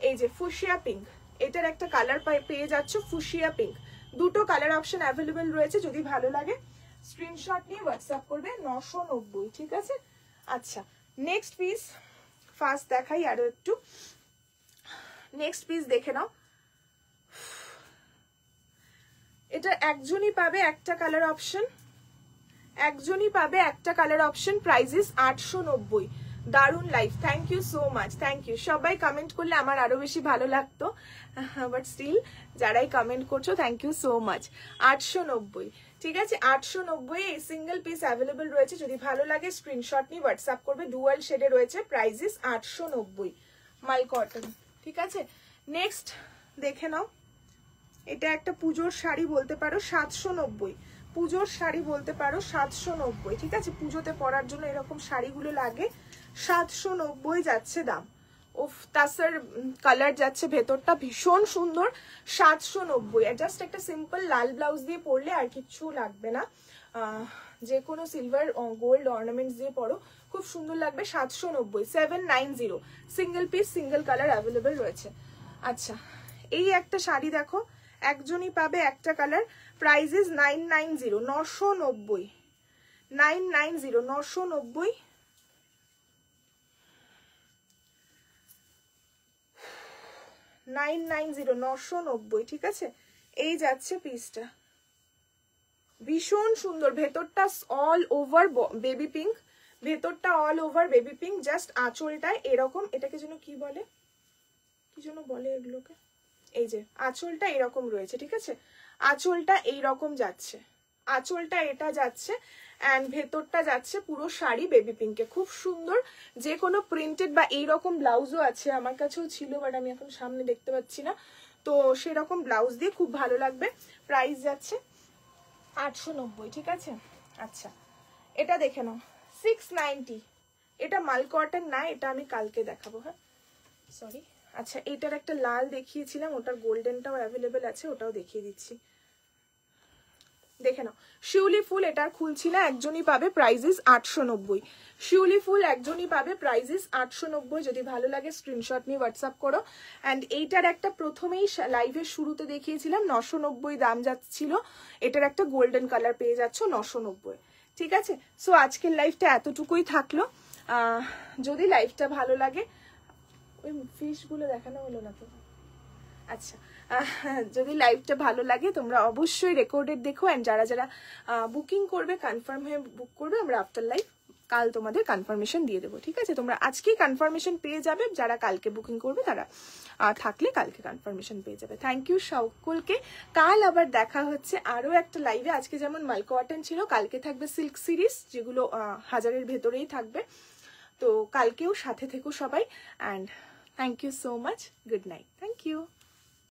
এই যে ফুশিয়া পিঙ্ক, এটার একটা কালার পেয়ে যাচ্ছ ফুশিয়া পিঙ্ক। দুটো কালার অপশন অ্যাভেলেবেল রয়েছে, যদি ভালো লাগে স্ক্রিনশট নিয়ে হোয়াটসঅ্যাপ করবে। 990, ঠিক আছে। আচ্ছা, নেক্সট পিস ফার্স্ট দেখাই আরো একটু। নেক্সট পিস দেখে নাও, এটা একজনই পাবে একটা কালার অপশন, একজনই পাবে একটা কালার অপশন। প্রাইস 890। দারুন life, thank you so much, thank you. সবাই কমেন্ট করলে আমার আরো বেশি ভালো লাগতো, বাট স্টিল যারাই কমেন্ট করছো থ্যাংক ইউ সো মাচ। 890, ঠিক আছে। 890 এই সিঙ্গেল পিস অ্যাভেলেবেল রয়েছে, যদি ভালো লাগে স্ক্রিনশট নিয়ে হোয়াটসঅ্যাপ করবে। ডুয়াল শেডে রয়েছে। প্রাইস 890 মাল কটন, ঠিক আছে। নেক্সট দেখে নাও, এটা একটা পুজোর শাড়ি বলতে পারো, 790। পুজোর শাড়ি বলতে পারো 790, ঠিক আছে। পুজোতে পরার জন্য এরকম শাড়িগুলো লাগে, 790 যাচ্ছে দাম। ওফ, তাসার কালার যাচ্ছে, ভেতরটা ভীষণ সুন্দর। 790, জাস্ট একটা সিম্পল লাল ব্লাউজ দিয়ে পরলে আর কিচ্ছু লাগবে না, যে কোনো সিলভার গোল্ড অর্নামেন্টস দিয়ে পরো, খুব সুন্দর লাগবে। 790, 790 single piece, single colour available রয়েছে। আচ্ছা, এই একটা শাড়ি দেখো, একজনই পাবে একটা কালার। প্রাইস 990, 990, 990, 990। $990, ঠিক আছে। এই যাচ্ছে পিসটা, ভীষণ সুন্দর। ভেতরটা অল ওভার বেবি পিঙ্ক, ভেতরটা all over baby pink. Just আঁচলটায় এরকম, এটাকে যেন কি বলে, কি যেন বলে এগুলোকে, এই যে আঁচলটা এরকম রয়েছে, ঠিক আছে। আঁচলটা এইরকম যাচ্ছে, আঁচলটা এটা যাচ্ছে অ্যান্ড ভেতরটা যাচ্ছে পুরো শাড়ি বেবি পিঙ্কে, খুব সুন্দর। যে কোনো প্রিন্টেড বা এইরকম ব্লাউজও আছে, আমার কাছেও ছিল বাট আমি এখন সামনে দেখতে পাচ্ছি না, তো সেরকম ব্লাউজ দিয়ে খুব ভালো লাগবে। প্রাইস যাচ্ছে 890, ঠিক আছে। আচ্ছা এটা দেখে নাও 690, এটা মাল কটন না, এটা আমি কালকে দেখাবো, হ্যাঁ সরি। আচ্ছা এটার একটা লাল দেখিয়েছিলাম, ওটার গোল্ডেনটাও অ্যাভেলেবেল আছে, ওটাও দেখিয়ে দিচ্ছি, দেখে নাও। শিউলি ফুল এটার খুলছি না, একজনই পাবে, প্রাইজেস 890। শিউলি ফুল একজনই পাবে, প্রাইজেস 890। যদি ভালো লাগে স্ক্রিনশট নিয়ে হোয়াটসঅ্যাপ করো। অ্যান্ড এইটার একটা প্রথমেই লাইভের শুরুতে দেখিয়েছিলাম 990 দাম যাচ্ছিল, এটার একটা গোল্ডেন কালার পেয়ে যাচ্ছ 990, ঠিক আছে। সো আজকের লাইভটা এতটুকুই থাকলো। যদি লাইভটা ভালো লাগে, ওই ফিশগুলো দেখানো হলো না তো, আচ্ছা যদি লাইভটা ভালো লাগে তোমরা অবশ্যই রেকর্ডেড দেখো। অ্যান্ড যারা যারা বুকিং করবে, কনফার্ম হয়ে বুক করবে, আমরা আফটার লাইভ কাল তোমাদের কনফার্মেশন দিয়ে দেবো, ঠিক আছে। তোমরা আজকেই কনফার্মেশন পেয়ে যাবে, যারা কালকে বুকিং করবে তারা থাকলে কালকে কনফার্মেশন পেয়ে যাবে। থ্যাংক ইউ সকলকে। কাল আবার দেখা হচ্ছে আরও একটা লাইভে। আজকে যেমন মাল কটন ছিল, কালকে থাকবে সিল্ক সিরিজ, যেগুলো 1000-এর ভেতরেই থাকবে। তো কালকেও সাথে থেকো সবাই। And thank you so much, good night, thank you.